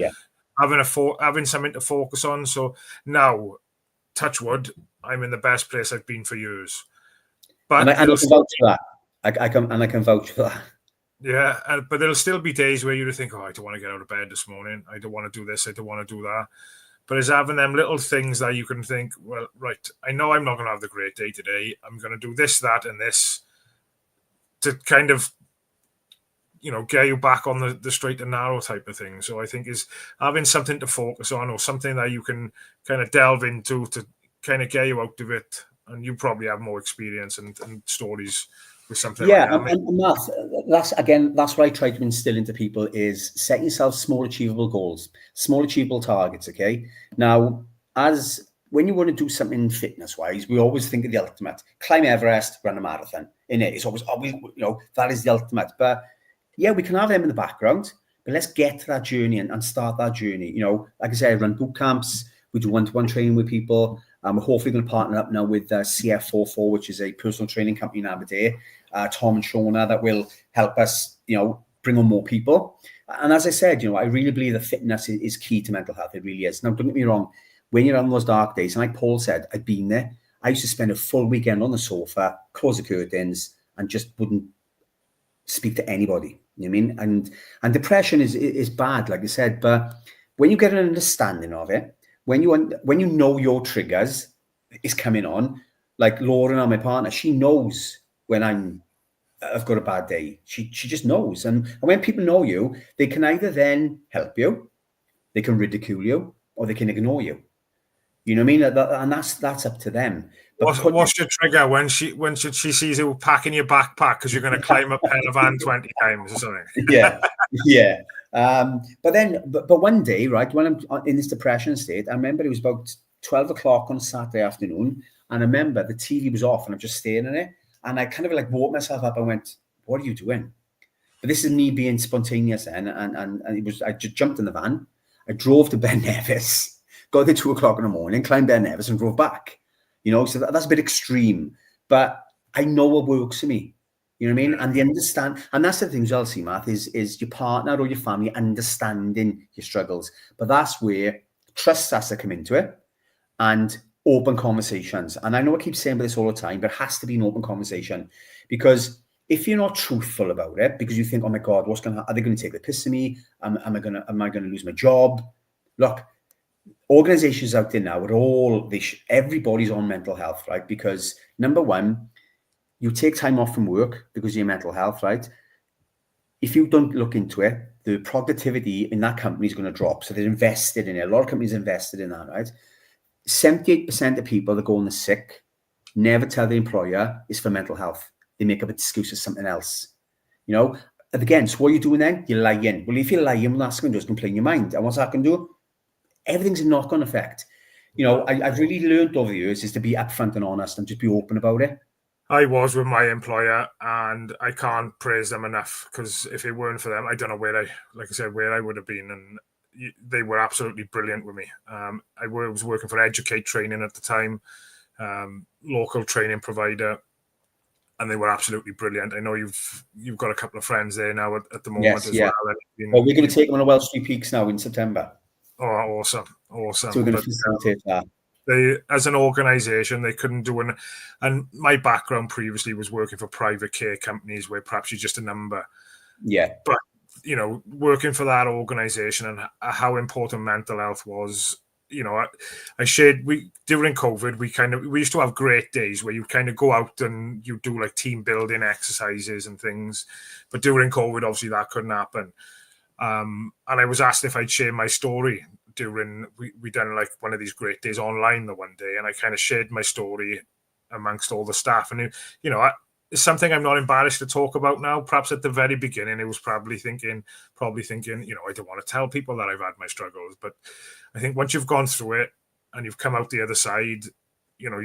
having something to focus on. So now, touch wood, I'm in the best place I've been for years. But I can vouch for that. I can vouch for that. Yeah, but there'll still be days where you think, oh, I don't want to get out of bed this morning. I don't want to do this. I don't want to do that. But it's having them little things that you can think, well, right, I know I'm not going to have the great day today. I'm going to do this, that, and this to kind of, you know, get you back on the straight and narrow type of thing. So I think is having something to focus on or something that you can kind of delve into to kind of get you out of it. And you probably have more experience and stories with something like that. And Matt, that's what I try to instill into people is set yourself small achievable goals, small achievable targets, okay? Now, when you want to do something fitness-wise, we always think of the ultimate. Climb Everest, run a marathon. It's always, you know, that is the ultimate. But yeah, we can have them in the background, but let's get to that journey and start that journey. You know, like I said, I run boot camps. We do one-to-one training with people. We're hopefully going to partner up now with CF44, which is a personal training company in Aberdeen, Tom and Shona, that will help us, you know, bring on more people. And as I said, you know, I really believe that fitness is key to mental health. It really is. Now, don't get me wrong. When you're on those dark days, and like Paul said, I've been there. I used to spend a full weekend on the sofa, close the curtains, and just wouldn't speak to anybody. You know what I mean? And depression is bad, like I said. But when you get an understanding of it, when you know your triggers is coming on, like Lauren, my partner, she knows when I've got a bad day. She just knows. And when people know you, they can either then help you, they can ridicule you, or they can ignore you. You know what I mean? And that's up to them. But what's your trigger when she sees you packing your backpack because you're going to climb up Van 20 times or something? Yeah. But one day, right, when I'm in this depression state, I remember it was about 12 o'clock on a Saturday afternoon, and I remember the TV was off and I'm just staring at it, and I kind of like woke myself up and went, "What are you doing?" But this is me being spontaneous, and I just jumped in the van, I drove to Ben Nevis, got there 2 o'clock in the morning, climbed Ben Nevis and drove back. You know, so that's a bit extreme, but I know what works for me. You know what I mean? And they understand, and that's the thing as well, see, Matt, is your partner or your family understanding your struggles. But that's where trust has to come into it and open conversations. And I know I keep saying this all the time, but it has to be an open conversation, because if you're not truthful about it, because you think, oh my God, what's going to happen? Are they going to take the piss of me? Am I going to lose my job? Look, organizations out there now are everybody's on mental health, right? Because number one, you take time off from work because of your mental health, right? If you don't look into it, the productivity in that company is going to drop. So they're invested in it. A lot of companies invested in that, right? 78% of people that go on the sick never tell the employer it's for mental health. They make up an excuse as something else. You know, and again, so what are you doing then? You're lying. Well, if you're lying, that's going to just complain your mind. And what's that going to do? Everything's a knock-on effect. You know, I've really learned over the years is to be upfront and honest and just be open about it. I was with my employer, and I can't praise them enough, because if it weren't for them, I don't know where I would have been. And they were absolutely brilliant with me. I was working for Educate Training at the time, local training provider, and they were absolutely brilliant. I know you've got a couple of friends there now at the moment as well. Well, we're going to take them on a Welsh Street Peaks now in September. Oh, awesome. So we're going to facilitate that. They, as an organisation, they couldn't do it. And my background previously was working for private care companies where perhaps you're just a number. Yeah. But, you know, working for that organisation and how important mental health was, you know, I shared, during COVID, we used to have great days where you kind of go out and you do like team building exercises and things. But during COVID, obviously that couldn't happen. And I was asked if I'd share my story during, we done like one of these great days online the one day, and I kind of shared my story amongst all the staff. And, you know, it's something I'm not embarrassed to talk about now. Perhaps at the very beginning, it was probably thinking, you know, I don't want to tell people that I've had my struggles. But I think once you've gone through it and you've come out the other side, you know,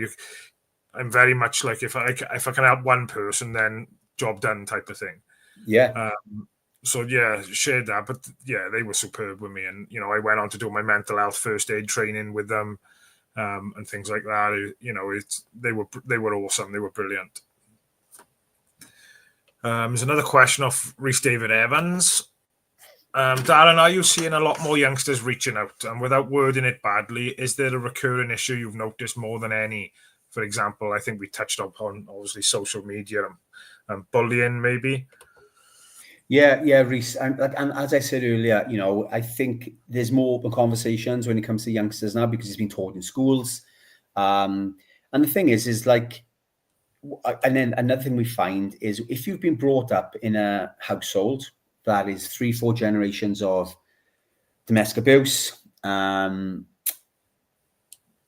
I'm very much like, if I can help one person, then job done type of thing. Yeah. So yeah, shared that, but yeah, they were superb with me, and you know, I went on to do my mental health first aid training with them, and things like that. You know, they were awesome. They were brilliant. There's another question of Rhys David Evans. Darren, are you seeing a lot more youngsters reaching out? And without wording it badly, is there a recurring issue you've noticed more than any? For example, I think we touched upon obviously social media and bullying, maybe. Yeah, Rhys. And as I said earlier, you know, I think there's more open conversations when it comes to youngsters now because it's been taught in schools. And the thing is like, and then another thing we find is if you've been brought up in a household that is 3-4 generations of domestic abuse,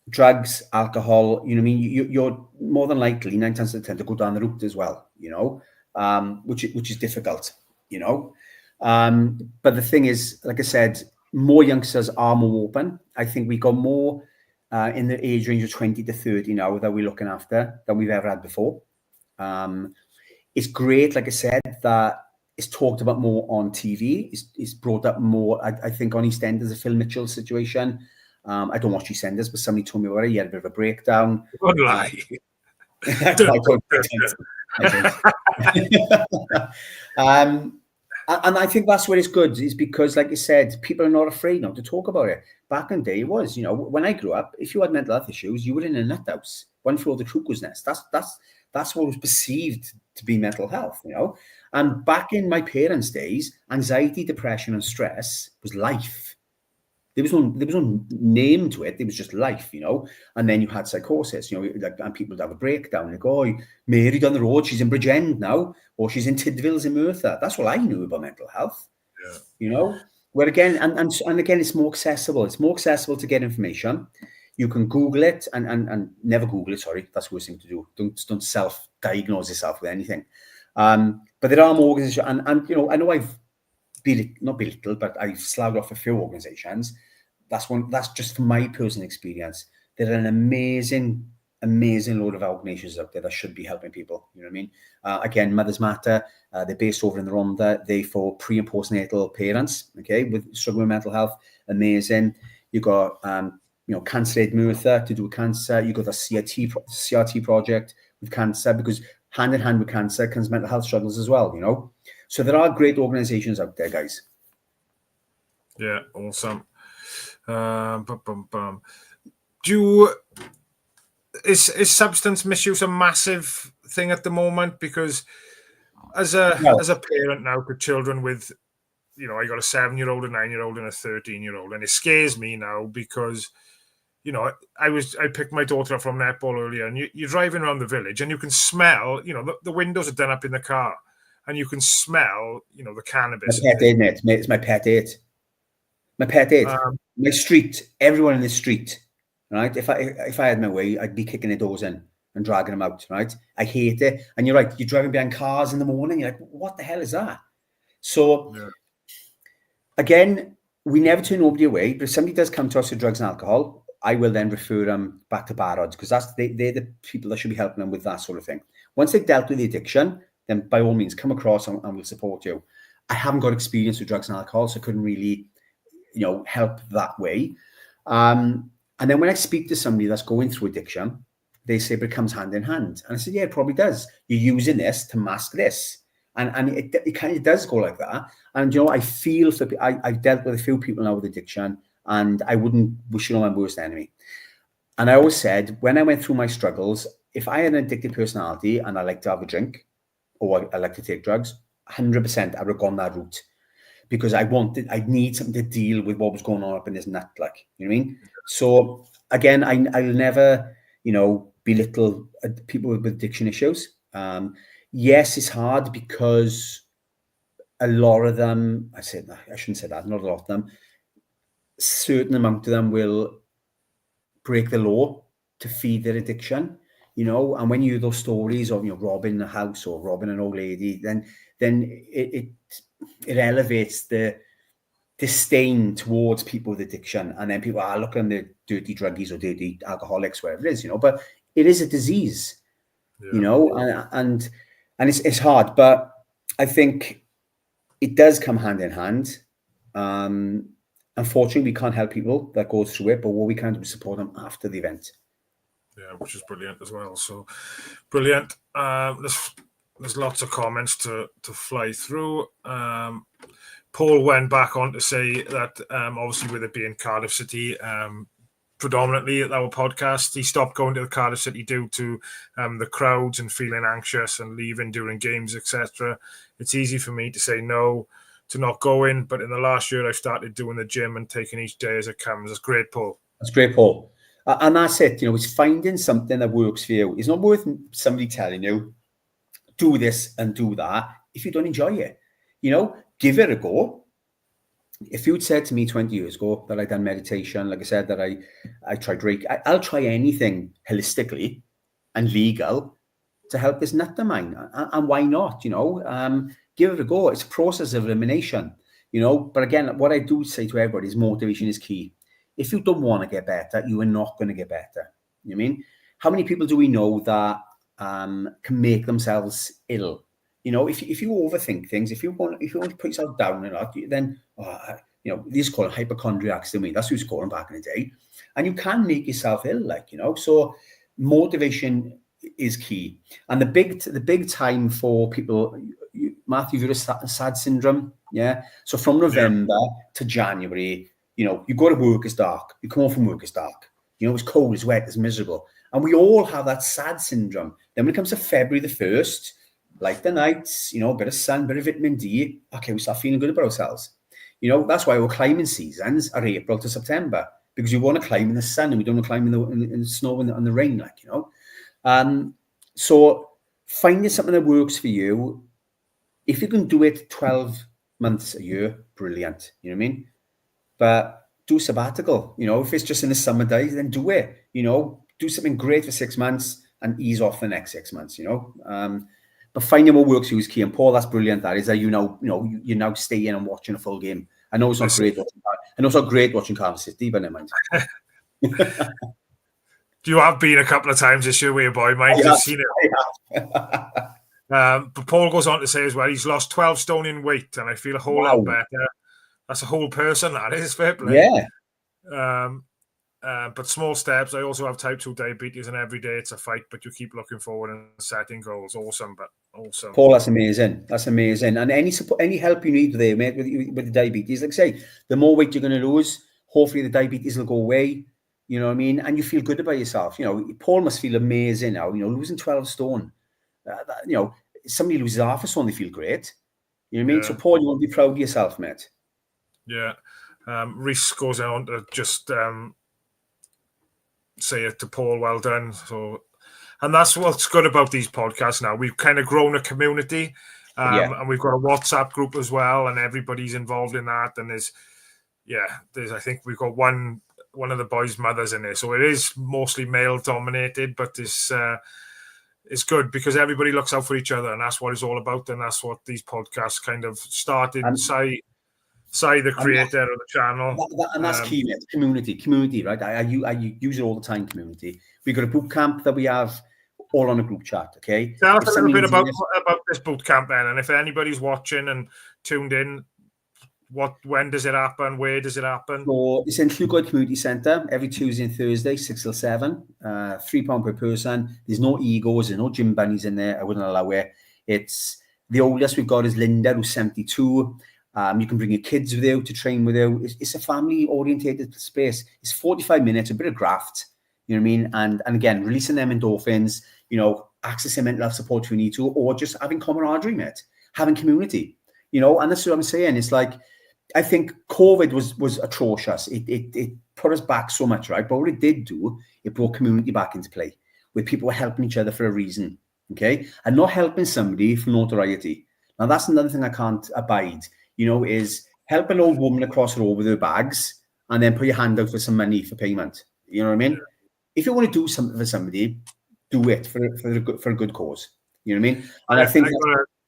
drugs, alcohol, you know what I mean? You're more than likely 9 times out of 10 to go down the route as well, you know, which is difficult. You know, but the thing is, like I said, more youngsters are more open. I think we got more in the age range of 20 to 30 now that we're looking after than we've ever had before. It's great, like I said, that it's talked about more on TV. It's brought up more, I think, on EastEnders, a Phil Mitchell situation. I don't watch EastEnders, but somebody told me about it. He had a bit of a breakdown. Good lie. And I think that's where it's good, is because, like you said, people are not afraid now to talk about it. Back in the day, it was, you know, when I grew up, if you had mental health issues, you were in a nut house, one flew over the cuckoo's nest. That's what was perceived to be mental health, you know. And back in my parents' days, anxiety, depression, and stress was life. There was no name to it. It was just life, you know. And then you had psychosis, you know, like, and people would have a breakdown. Like, oh, Mary down the road, she's in Bridgend now, or she's in Tidvilles in Merthyr. That's all I knew about mental health. Yeah. You know, where again, and again, it's more accessible. It's more accessible to get information. You can Google it and never Google it. Sorry, that's the worst thing to do. Don't self-diagnose yourself with anything. But there are more organizations, and you know, I know I've not belittled, but I've slagged off a few organizations. That's just from my personal experience. There are an amazing load of organizations out there that should be helping people. You know what I mean? Again, Mothers Matter. They're based over in the Rhondda. They for pre and postnatal parents. Okay, with struggling with mental health. Amazing. You got you know, Cancer Aid Merthyr to do with cancer. You got the CRT project with cancer, because hand in hand with cancer comes mental health struggles as well. You know, so there are great organizations out there, guys. Yeah, awesome. Is substance misuse a massive thing at the moment? Because as a parent now to children with, you know, I got a 7-year-old, a 9-year-old, and a 13-year-old, and it scares me now because I picked my daughter up from netball earlier, and you're driving around the village, and you can smell, the windows are done up in the car, and you can smell, the cannabis. My pet hate, mate. It's my pet hate. My pet hate. My street, everyone in the street, right? If I had my way, I'd be kicking the doors in and dragging them out, right? I hate it. And you're right, you're driving behind cars in the morning, you're like, what the hell is that? So, again, we never turn nobody away, but if somebody does come to us with drugs and alcohol, I will then refer them back to Barod, because they're the people that should be helping them with that sort of thing. Once they've dealt with the addiction, then by all means, come across and we'll support you. I haven't got experience with drugs and alcohol, so I couldn't really, help that way. And then when I speak to somebody that's going through addiction, they say, but it comes hand in hand. And I said, yeah, it probably does. You're using this to mask this. And it kind of does go like that. And, I feel I've dealt with a few people now with addiction, and I wouldn't wish it on my worst enemy. And I always said, when I went through my struggles, if I had an addictive personality and I like to have a drink or I like to take drugs, 100% I would have gone that route, because I need something to deal with what was going on up in this nut, like, you know what I mean? So again, I'll never, belittle people with addiction issues. Yes, it's hard because a lot of them, I shouldn't say that, not a lot of them, certain amount of them will break the law to feed their addiction, and when you hear those stories of, robbing a house or robbing an old lady, then it elevates the disdain towards people with addiction. And then people are looking at the dirty druggies or dirty alcoholics, wherever it is, but it is a disease, and it's hard, but I think it does come hand in hand. Unfortunately, we can't help people that go through it, but what we can do is support them after the event. Yeah, which is brilliant as well. So brilliant. There's lots of comments to fly through. Paul went back on to say that obviously with it being Cardiff City, predominantly at our podcast, he stopped going to the Cardiff City due to the crowds and feeling anxious and leaving during games, etc. It's easy for me to say no to not going, but in the last year I've started doing the gym and taking each day as it comes. That's great, Paul. That's great, Paul. And that's it. It's finding something that works for you. It's not worth somebody telling you, do this and do that if you don't enjoy it. Give it a go. If you'd said to me 20 years ago that I'd done meditation, like I said, that I tried Reiki, I'll try anything holistically and legal to help this nut of mine. And why not? Give it a go. It's a process of elimination, But again, what I do say to everybody is motivation is key. If you don't want to get better, you are not going to get better. You know what I mean? How many people do we know that can make themselves ill? If you overthink things, if you want to put yourself down a lot, then these call it hypochondriacs to me. That's who's calling back in the day, and you can make yourself ill, So motivation is key, and the big time for people. Matthew, you've got a SAD syndrome, yeah. So from November to January, you go to work, it's dark. You come home from work, it's dark. It's cold, it's wet, it's miserable, and we all have that SAD syndrome. Then when it comes to February the 1st. Like the nights, a bit of sun, bit of vitamin D. Okay, we start feeling good about ourselves. That's why our climbing seasons are April to September, because you want to climb in the sun and we don't want to climb in the snow and the rain, So finding something that works for you. If you can do it 12 months a year, brilliant. You know what I mean? But do sabbatical. If it's just in the summer days, then do it. Do something great for 6 months and ease off the next 6 months. But finding what works for you is key. And Paul, that's brilliant. That is that you're now staying and watching a full game. I know it's not great watching. I know it's not great watching Cardiff City, but never mind. You have been a couple of times this year with your boy, Mike. You've seen it. But Paul goes on to say as well, he's lost 12 stone in weight, and I feel a whole lot better. That's a whole person. That is fair play. Yeah. But small steps. I also have type 2 diabetes, and every day it's a fight, but you keep looking forward and setting goals. Awesome. Paul, that's amazing. That's amazing. And any support, any help you need there, mate, with the diabetes, like I say, the more weight you're going to lose, hopefully the diabetes will go away. You know what I mean? And you feel good about yourself. Paul must feel amazing now, losing 12 stone. Somebody loses half a stone, they feel great. You know what I mean? So Paul, you want to be proud of yourself, mate. Yeah. Rhys goes on to just say it to Paul, well done. So, and that's what's good about these podcasts now. We've kind of grown a community, and we've got a WhatsApp group as well, and everybody's involved in that. And there's I think we've got one of the boys' mothers in there, so it is mostly male dominated, but it's good because everybody looks out for each other, and that's what it's all about. And that's what these podcasts kind of started. Say the creator of the channel, and that's key, mate. Community, right? I use it all the time. Community. We've got a boot camp that we have all on a group chat. Okay. Tell us a little bit about this boot camp then, and if anybody's watching and tuned in, when does it happen? Where does it happen? So it's in Llugoed Community Centre every Tuesday and Thursday, 6 till 7. £3 per person. There's no egos, there's no gym bunnies in there. I wouldn't allow it. It's the oldest we've got is Linda, who's 72. You can bring your kids with you to train with you. It's a family-orientated space. It's 45 minutes, a bit of graft, you know what I mean? And again, releasing them endorphins, accessing mental health support if you need to, or just having camaraderie, mate, having community, and that's what I'm saying. It's like, I think COVID was atrocious. It put us back so much, right? But what it did do, it brought community back into play, where people were helping each other for a reason, okay? And not helping somebody for notoriety. Now, that's another thing I can't abide. Is help an old woman across the road with her bags and then put your hand out for some money for payment. You know what I mean? Yeah. If you want to do something for somebody, do it for a good cause. You know what I mean? And I think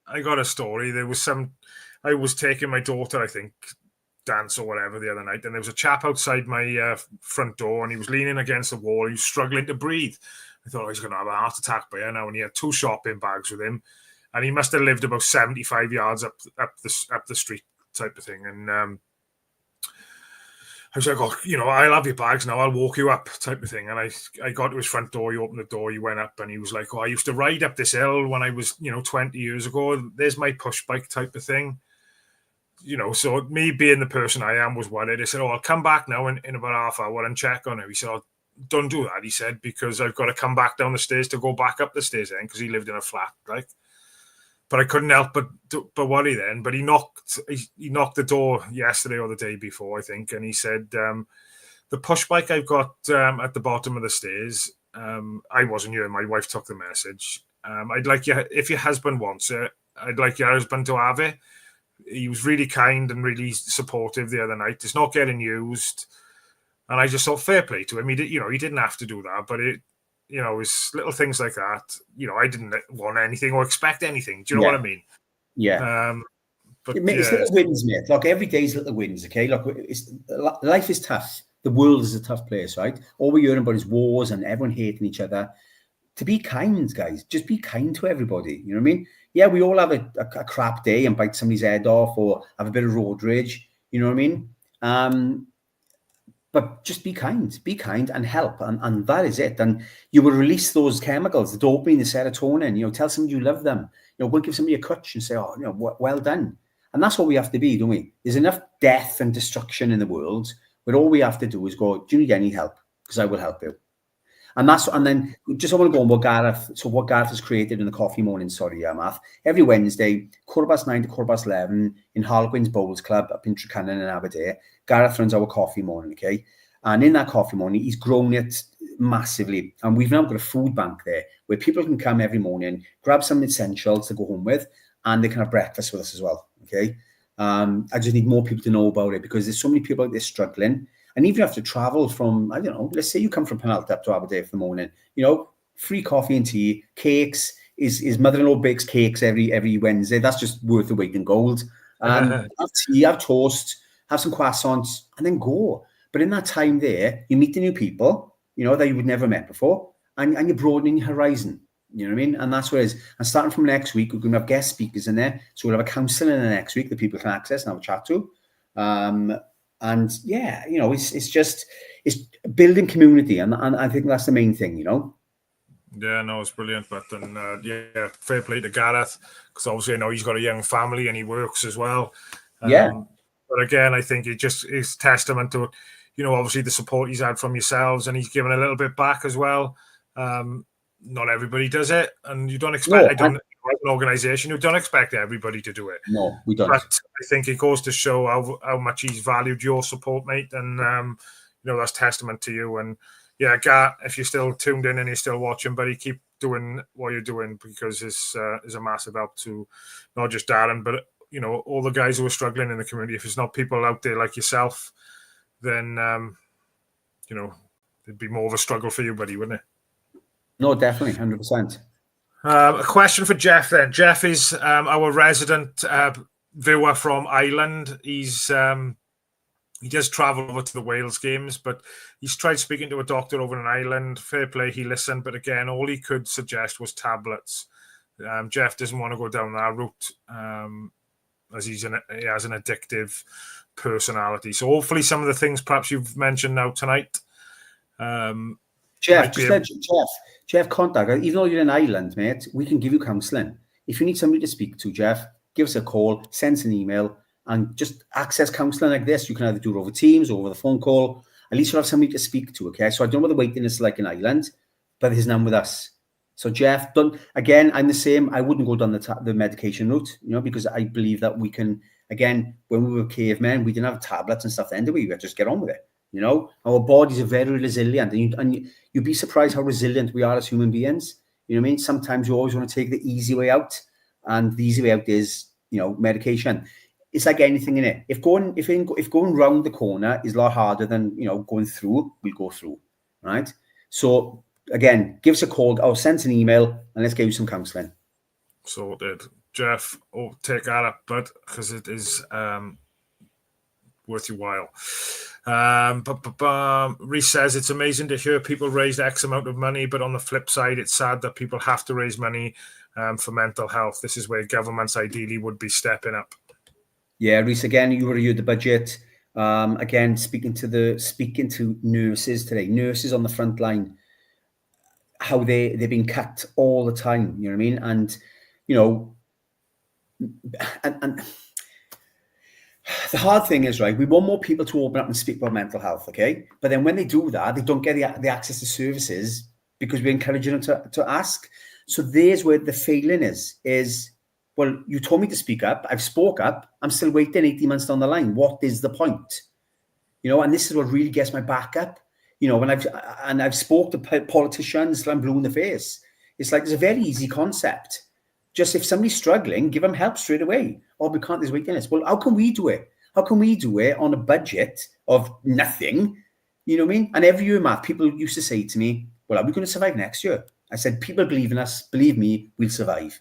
I got a story. There was I was taking my daughter, I think, dance or whatever the other night, and there was a chap outside my front door, and he was leaning against the wall. He was struggling to breathe. I thought he's going to have a heart attack by now, and he had 2 shopping bags with him. And he must have lived about 75 yards up the street type of thing. And I was like, I'll have your bags now. I'll walk you up type of thing. And I got to his front door. He opened the door. He went up and he was like, I used to ride up this hill when I was, 20 years ago. There's my push bike type of thing. So me being the person I am was worried. I said, I'll come back now in about half hour and check on him. He said, don't do that. He said, because I've got to come back down the stairs to go back up the stairs then, because he lived in a flat, like. But I couldn't help but worry then. But he knocked the door yesterday or the day before, I think, and he said, the push bike I've got at the bottom of the stairs, I wasn't here, my wife took the message. I'd like you, if your husband wants it, I'd like your husband to have it. He was really kind and really supportive the other night. It's not getting used. And I just thought, fair play to him. He didn't have to do that, but it's little things like that. I didn't want anything or expect anything. Do you know what I mean? Yeah. But it's little wins, mate. Like every day's little wins, okay? Look, life is tough. The world is a tough place, right? All we're hearing about is wars and everyone hating each other. To be kind, guys. Just be kind to everybody. You know what I mean? Yeah, we all have a crap day and bite somebody's head off or have a bit of road rage. You know what I mean? But just be kind and help. And that is it. And you will release those chemicals, the dopamine, the serotonin, tell somebody you love them, go give somebody a crutch and say, well done. And that's what we have to be, don't we? There's enough death and destruction in the world, but all we have to do is go, do you need any help? Because I will help you. And then just I want to go on what Gareth has created in the coffee morning, Matt. Every Wednesday, 9:15 to 11:15 in Harlequins Bowls Club up in Trecannon in Aberdeen. Gareth runs our coffee morning, okay? And in that coffee morning, he's grown it massively. And we've now got a food bank there where people can come every morning, grab some essentials to go home with, and they can have breakfast with us as well, okay? I just need more people to know about it because there's so many people out there struggling. And even if you have to travel from, I don't know, let's say you come from Penalty up to Aberdeen for the morning, free coffee and tea, cakes. His mother-in-law bakes cakes every Wednesday. That's just worth the weight in gold. Have tea, have toast, have some croissants, and then go. But in that time there, you meet the new people, that you would never met before, and you're broadening your horizon. You know what I mean? And that's what it is. And starting from next week, we're going to have guest speakers in there. So we'll have a counsellor in the next week that people can access and have a chat to. And yeah, it's building community, and I think that's the main thing, Yeah, no, it's brilliant. But fair play to Gareth, because obviously I know he's got a young family and he works as well. But again, I think it just is testament to, obviously the support he's had from yourselves, and he's given a little bit back as well. Not everybody does it, and you don't expect. As an organisation, you don't expect everybody to do it. No, we don't. But I think it goes to show how much he's valued your support, mate, and that's testament to you. And yeah, Gar, if you're still tuned in and you're still watching, buddy, keep doing what you're doing, because it's is a massive help to not just Darren, but all the guys who are struggling in the community. If it's not people out there like yourself, then it'd be more of a struggle for you, buddy, wouldn't it? No, definitely, 100%. A question for Jeff then. Jeff is our resident viewer from Ireland. He does travel over to the Wales games, but he's tried speaking to a doctor over in Ireland. Fair play, he listened, but again, all he could suggest was tablets. Jeff doesn't want to go down that route, as he has an addictive personality. So hopefully some of the things perhaps you've mentioned now tonight. Jeff, contact. Even though you're in Ireland, mate, we can give you counselling. If you need somebody to speak to, Jeff, give us a call, send us an email, and just access counselling like this. You can either do it over Teams or over the phone call. At least you'll have somebody to speak to, okay? So I don't know what the waiting is like in Ireland, but there's none with us. So Jeff, again, I'm the same. I wouldn't go down the medication route, because I believe that we can, again, when we were cavemen, we didn't have tablets and stuff then, did we? We had to just get on with it. Our bodies are very resilient, and you'd be surprised how resilient we are as human beings. You know what I mean? Sometimes you always want to take the easy way out, and the easy way out is, medication. It's like anything in it. If going round the corner is a lot harder than going through, we'll go through, right? So again, give us a call or send us an email, and let's give you some counselling. Sorted, Jeff. Take that up, bud, because it is worth your while. Rhys says it's amazing to hear people raise X amount of money, but on the flip side, it's sad that people have to raise money for mental health. This is where governments ideally would be stepping up. Yeah, Rhys, again, you reviewed the budget. Again, speaking to nurses today, nurses on the front line, how they've been cut all the time. You know what I mean? And and the hard thing is, right, we want more people to open up and speak about mental health, okay? But then when they do that, they don't get the access to services because we're encouraging them to ask. So there's where the failing is, well, you told me to speak up. I've spoke up. I'm still waiting 18 months down the line. What is the point? And this is what really gets my back up. When I've spoke to politicians till I'm blue in the face. It's like, it's a very easy concept. Just if somebody's struggling, give them help straight away. Oh, we can't, there's waiting list. Well, how can we do it? How can we do it on a budget of nothing? You know what I mean? And every year, Matt, people used to say to me, well, are we going to survive next year? I said, people believe in us. Believe me, we'll survive.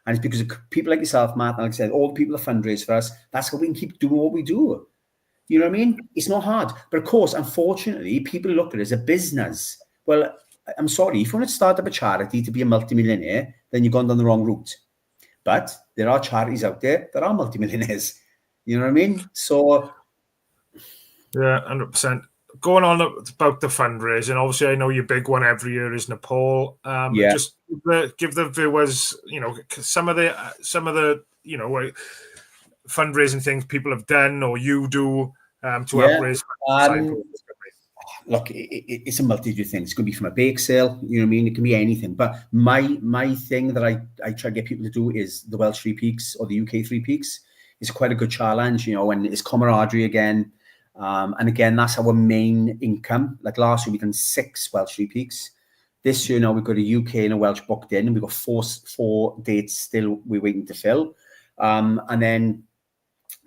And it's because of people like yourself, Matt, and like I said, all the people that fundraise for us, that's how we can keep doing what we do. You know what I mean? It's not hard. But of course, unfortunately, people look at it as a business. Well, I'm sorry, if you want to start up a charity to be a multimillionaire, then you've gone down the wrong route. But there are charities out there that are multimillionaires. You know what I mean? So, yeah, 100%. Going on about the fundraising, obviously, I know your big one every year is Nepal. Just give the viewers, some of the fundraising things people have done or you do to help raise money. Look, it's a multitude of things. It could be from a bake sale, you know what I mean? It can be anything. But my thing that I try to get people to do is the Welsh Three Peaks or the UK Three Peaks. It's quite a good challenge, and it's camaraderie again. And again, that's our main income. Like last year, we done 6 Welsh Three Peaks. This year now, we've got a UK and a Welsh booked in, and we've got four dates still we're waiting to fill. And then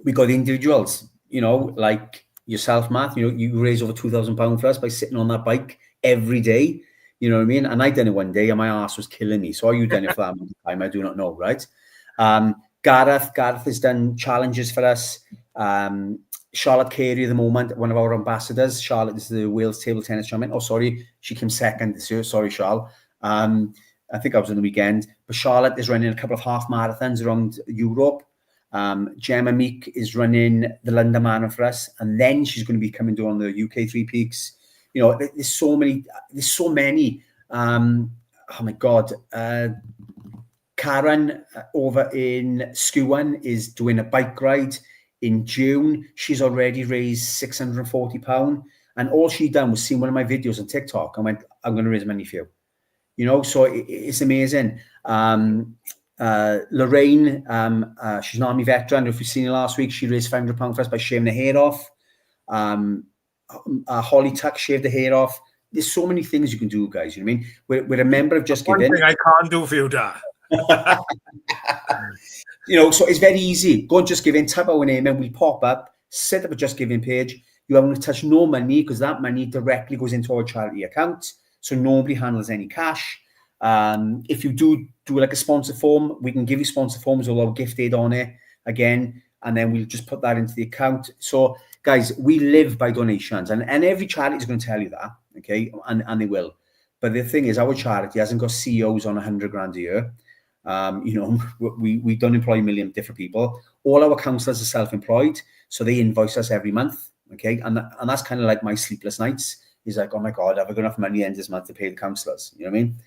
we got the individuals, like yourself, Matt, you raise over £2,000 for us by sitting on that bike every day. You know what I mean? And I done it one day and my ass was killing me. So are you done it for that amount of time? I do not know, right? Gareth has done challenges for us. Charlotte Carey at the moment, one of our ambassadors. Charlotte is the Wales table tennis champion. Oh, sorry, she came second this year. Sorry, Charlotte. I think I was on the weekend. But Charlotte is running a couple of half marathons around Europe. Gemma Meek is running the London Marathon for us, and then she's going to be coming down the UK Three Peaks. There's so many. Oh my God. Karen over in Skewen is doing a bike ride in June. She's already raised £640, and all she done was see one of my videos on TikTok and went, I'm going to raise money for you. So it's amazing. Lorraine, she's an army veteran. If you've seen her last week, she raised £500 for us by shaving her hair off. Holly Tuck shaved her hair off. there's so many things you can do, guys. You know what I mean? We're a member of Just One Giving. thing I can't do for you, Dad. So it's very easy. Go and Just Giving, type our name in, we pop up, set up a Just Giving page. You haven't to touch no money because that money directly goes into our charity account. So nobody handles any cash. If you do like a sponsor form, we can give you sponsor forms with our gift aid on it again, and then we'll just put that into the account. So guys, we live by donations, and every charity is going to tell you that, okay, and they will. But the thing is, our charity hasn't got CEOs on 100 grand a year. We don't employ a million different people. All our counsellors are self-employed, so they invoice us every month, okay, and that's kind of like my sleepless nights. He's like, oh my God, have I got enough money at the end of this month to pay the counsellors? You know what I mean?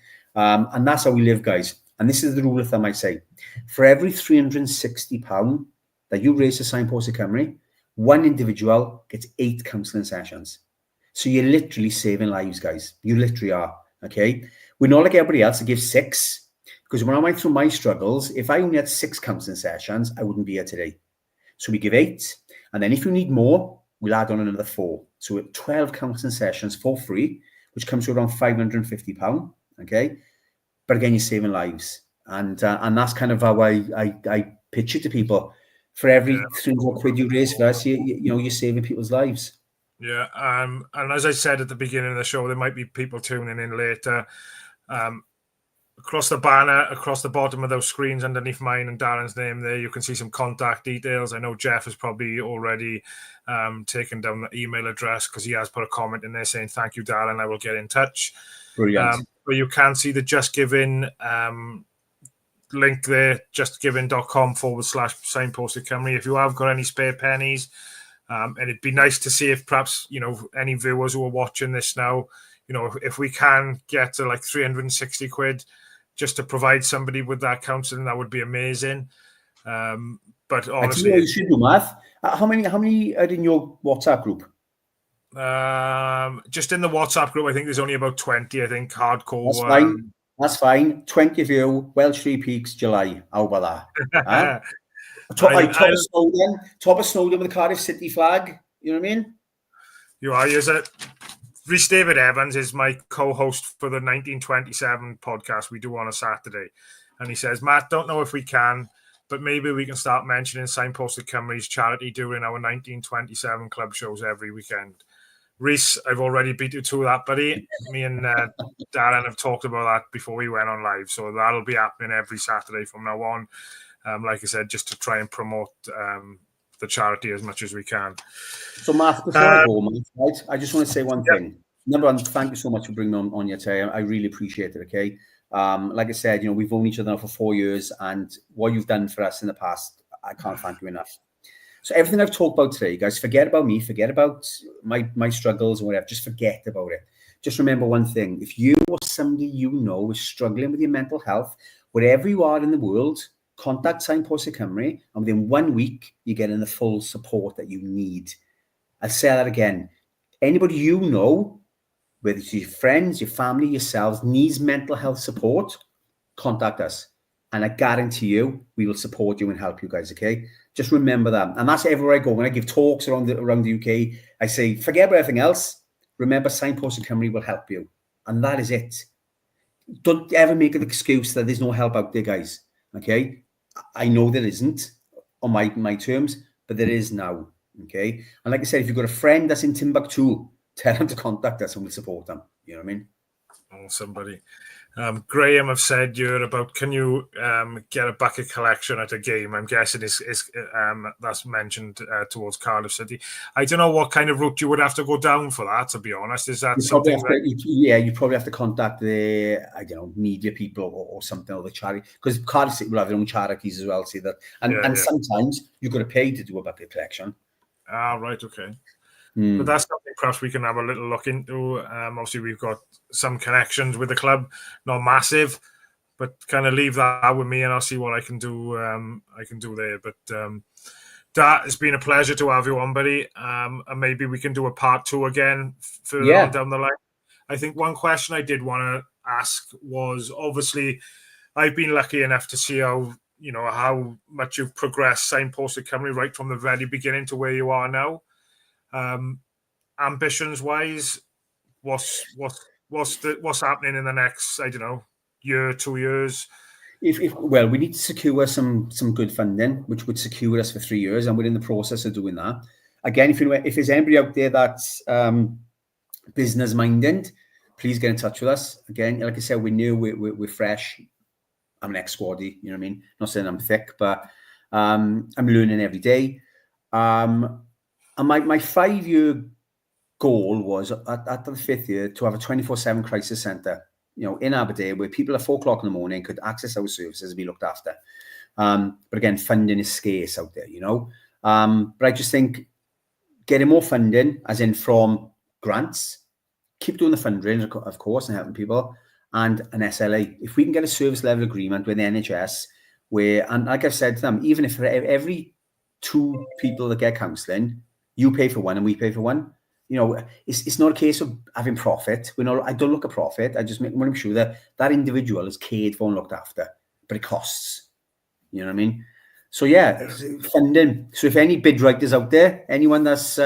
And that's how we live, guys. And this is the rule of thumb I say. For every £360 that you raise to Signposted Cymru, one individual gets 8 counselling sessions. So you're literally saving lives, guys. You literally are, okay? We're not like everybody else that gives 6, because when I went through my struggles, if I only had 6 counselling sessions, I wouldn't be here today. So we give 8. And then if you need more, we'll add on another 4. So at 12 counselling sessions for free, which comes to around £550, okay? But again, you're saving lives. And that's kind of how I pitch it to people. For every 300 quid you raise for us, you're saving people's lives. Yeah, and as I said at the beginning of the show, there might be people tuning in later. Across the banner, across the bottom of those screens underneath mine and Darren's name there, you can see some contact details. I know Jeff has probably already taken down the email address because he has put a comment in there saying, thank you, Darren, I will get in touch. Brilliant. But you can see the Just Giving link there, justgiving.com/Signposted Cymru. If you have got any spare pennies, and it'd be nice to see if perhaps, any viewers who are watching this now, if we can get to like 360 quid just to provide somebody with that counselling, that would be amazing. But honestly, you should do math. How many are in your WhatsApp group? Just in the WhatsApp group, I think there's only about 20. I think hardcore. That's fine. That's fine. 20 of you, Welsh 3 Peaks, July. How about that? Top of Snowdon with the Cardiff City flag. You know what I mean? You are. Is it? Rhys David Evans is my co-host for the 1927 podcast we do on a Saturday. And he says, Matt, don't know if we can, but maybe we can start mentioning Signposted Cymru's charity during our 1927 club shows every weekend. Rhys, I've already beat you to that, buddy. Me and Darren have talked about that before we went on live. So that'll be happening every Saturday from now on. Like I said, just to try and promote the charity as much as we can. So, Matt, before I go, right, I just want to say one thing. Number one, thank you so much for bringing on your today. I really appreciate it, okay? Like I said, we've known each other now for 4 years, and what you've done for us in the past, I can't thank you enough. So everything I've talked about today, guys, forget about me, forget about my struggles or whatever, just forget about it. Just remember one thing. If you or somebody is struggling with your mental health, wherever you are in the world, contact Signposted Cymru, and within 1 week, you're getting the full support that you need. I'll say that again. Anybody whether it's your friends, your family, yourselves, needs mental health support, contact us. And I guarantee you, we will support you and help you guys, okay? Just remember that. And that's everywhere I go. When I give talks around the UK, I say, forget about everything else. Remember, Signposted Cymru will help you. And that is it. Don't ever make an excuse that there's no help out there, guys, okay? I know there isn't on my terms, but there is now, okay? And like I said, if you've got a friend that's in Timbuktu, tell them to contact us and we'll support them. You know what I mean? Oh, somebody. Graham have said you're about, can you get a bucket collection at a game? I'm guessing that's mentioned towards Cardiff City. I don't know what kind of route you would have to go down for that, to be honest. Is that something you probably have to contact the, media people or something, or the charity, because Cardiff City will have their own charities as well, see that. And sometimes you've got to pay to do a bucket collection. Ah, right, okay. But that's something perhaps we can have a little look into. Obviously, we've got some connections with the club, not massive, but kind of leave that with me, and I'll see what I can do. There. But that has been a pleasure to have you on, buddy. And maybe we can do a part 2 again further on down the line. I think one question I did want to ask was, obviously, I've been lucky enough to see how much you've progressed Signposted Cymru right from the very beginning to where you are now. Ambitions wise, what's happening in the next, I don't know, year, 2 years? Well, we need to secure some good funding, which would secure us for 3 years, and we're in the process of doing that. Again, if there's anybody out there that's business minded, please get in touch with us. Again, like I said, we're new, we're fresh. I'm an ex-squaddy, you know what I mean? Not saying I'm thick, but I'm learning every day. And my 5-year goal was at the 5th year to have a 24/7 crisis centre, you know, in Aberdeen, where people at 4 o'clock in the morning could access our services and be looked after. But again, funding is scarce out there, you know. But I just think getting more funding, as in from grants, keep doing the fundraising, of course, and helping people, and an SLA. If we can get a service level agreement with the NHS, where, and like I've said to them, even if for every 2 people that get counselling, you pay for one and we pay for one, you know, it's not a case of having profit. I don't look at profit. I just want to make sure that that individual is cared for and looked after, but it costs. You know what I mean? So yeah, funding. So if any bid writers out there, anyone that's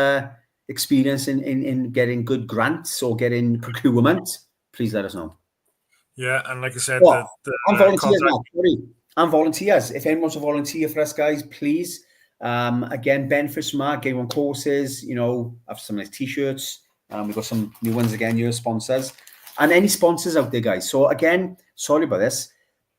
experienced in getting good grants or getting procurement, please let us know. Yeah, and like I said, I'm volunteers, Sorry, I'm volunteers. If anyone wants to volunteer for us, guys, please. Again, benefits from our Game 1 courses, you know, have some nice t-shirts. We've got some new ones again, your sponsors. And any sponsors out there, guys. So again, sorry about this.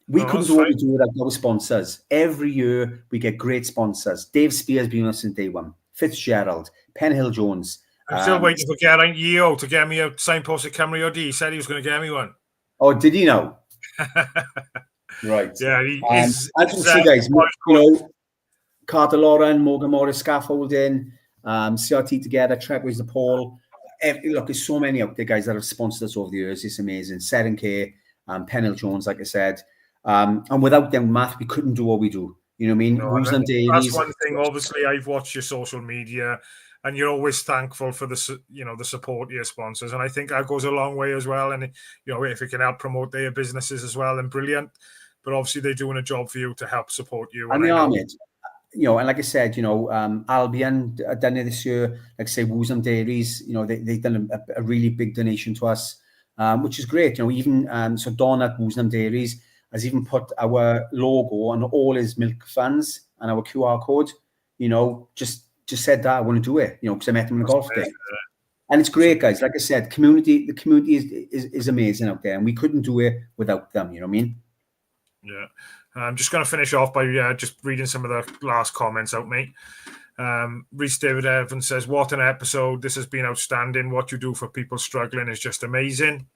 We couldn't do what we do without our sponsors. Every year we get great sponsors. Dave Spears been with us since day one. Fitzgerald, Penhill Jones. I'm still waiting for Geraint Yeo to get me a Signposted Cymru hoodie. He said he was going to get me one. Oh, did he now? Right. Yeah, as you can see, guys, you know, Carter Lauren, Morgan Morris Scaffolding, CRT Together, Trek-Ways the Paul. Look, there's so many out there, guys, that have sponsored us over the years. It's amazing. Seren K, Penhill Jones, like I said. And without them, Matt, we couldn't do what we do. You know what I mean? No, that's one thing. Obviously, I've watched your social media, and you're always thankful for the, you know, the support of your sponsors, and I think that goes a long way as well. And you know, if it can help promote their businesses as well, then brilliant. But obviously, they're doing a job for you to help support you. And they are, mate. You know, and like I said, you know, Albion done it this year. Like I say, Woosnam Dairies, you know, they've done a really big donation to us, which is great. You know, even so Don at Woosnam Dairies has even put our logo on all his milk fans and our QR code. You know, just said that I want to do it. You know, because I met him on a golf day, and it's great, guys. Like I said, the community is amazing out there, and we couldn't do it without them. You know what I mean? Yeah. I'm just going to finish off by just reading some of the last comments out, mate. Rhys David Evans says, what an episode. This has been outstanding. What you do for people struggling is just amazing.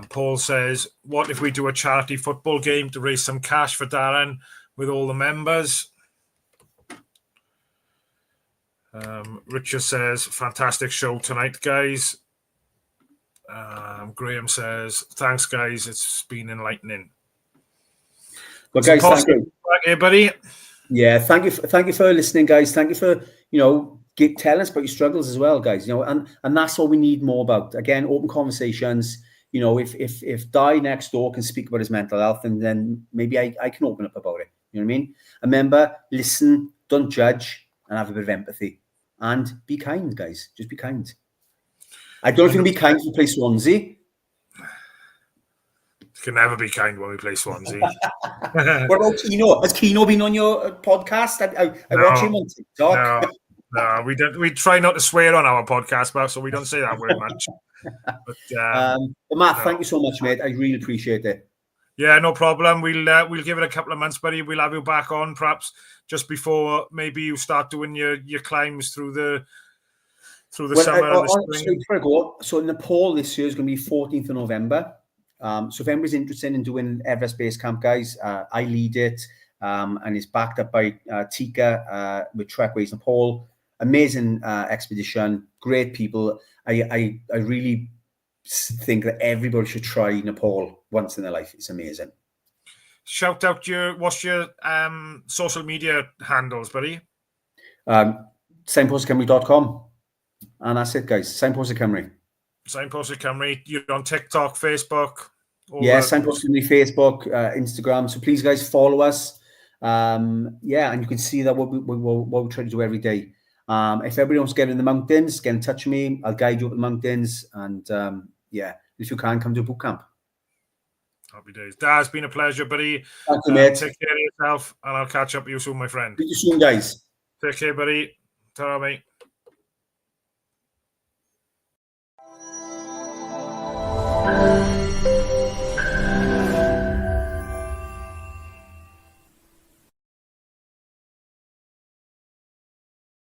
Paul says, what if we do a charity football game to raise some cash for Darren with all the members? Richard says, fantastic show tonight, guys. Graham says, thanks, guys. It's been enlightening. Well, guys, thank you. Hey, buddy. Yeah, thank you for listening, guys. Thank you for, you know, telling us about your struggles as well, guys. You know, and that's what we need more about. Again, open conversations. You know, if Di next door can speak about his mental health, and then maybe I can open up about it. You know what I mean? Remember, listen, don't judge, and have a bit of empathy, and be kind, guys. Just be kind. I don't think be kind if you play Swansea. Can never be kind when we play Swansea. What about Keno? Has Keno been on your podcast? I watch him on TikTok. No, we don't. We try not to swear on our podcast, but so we don't say that word much. But Matt, thank you so much, mate. I really appreciate it. Yeah, no problem. We'll give it a couple of months, buddy. We'll have you back on, perhaps just before maybe you start doing your climbs through the summer and the spring. So Nepal this year is going to be 14th of November. So if anybody's interested in doing Everest Base Camp, guys, I lead it, and it's backed up by Tika with Trek-Ways Nepal. Amazing expedition, great people. I really think that everybody should try Nepal once in their life. It's amazing. Shout out what's your social media handles, buddy? Signpostedcymru.com, and that's it, guys. Signposted Cymru. Signposted Cymru. You're on TikTok, Facebook. Yeah, Signposted Cymru, Facebook, Instagram. So please, guys, follow us. Yeah, and you can see that what we try to do every day. If everybody wants to get in the mountains, get in touch with me. I'll guide you up the mountains. And yeah, if you can, come to a boot camp. Happy days. Daz, been a pleasure, buddy. Thank you, mate. Take care of yourself, and I'll catch up with you soon, my friend. See you soon, guys. Take care, buddy. Ta-ra, mate.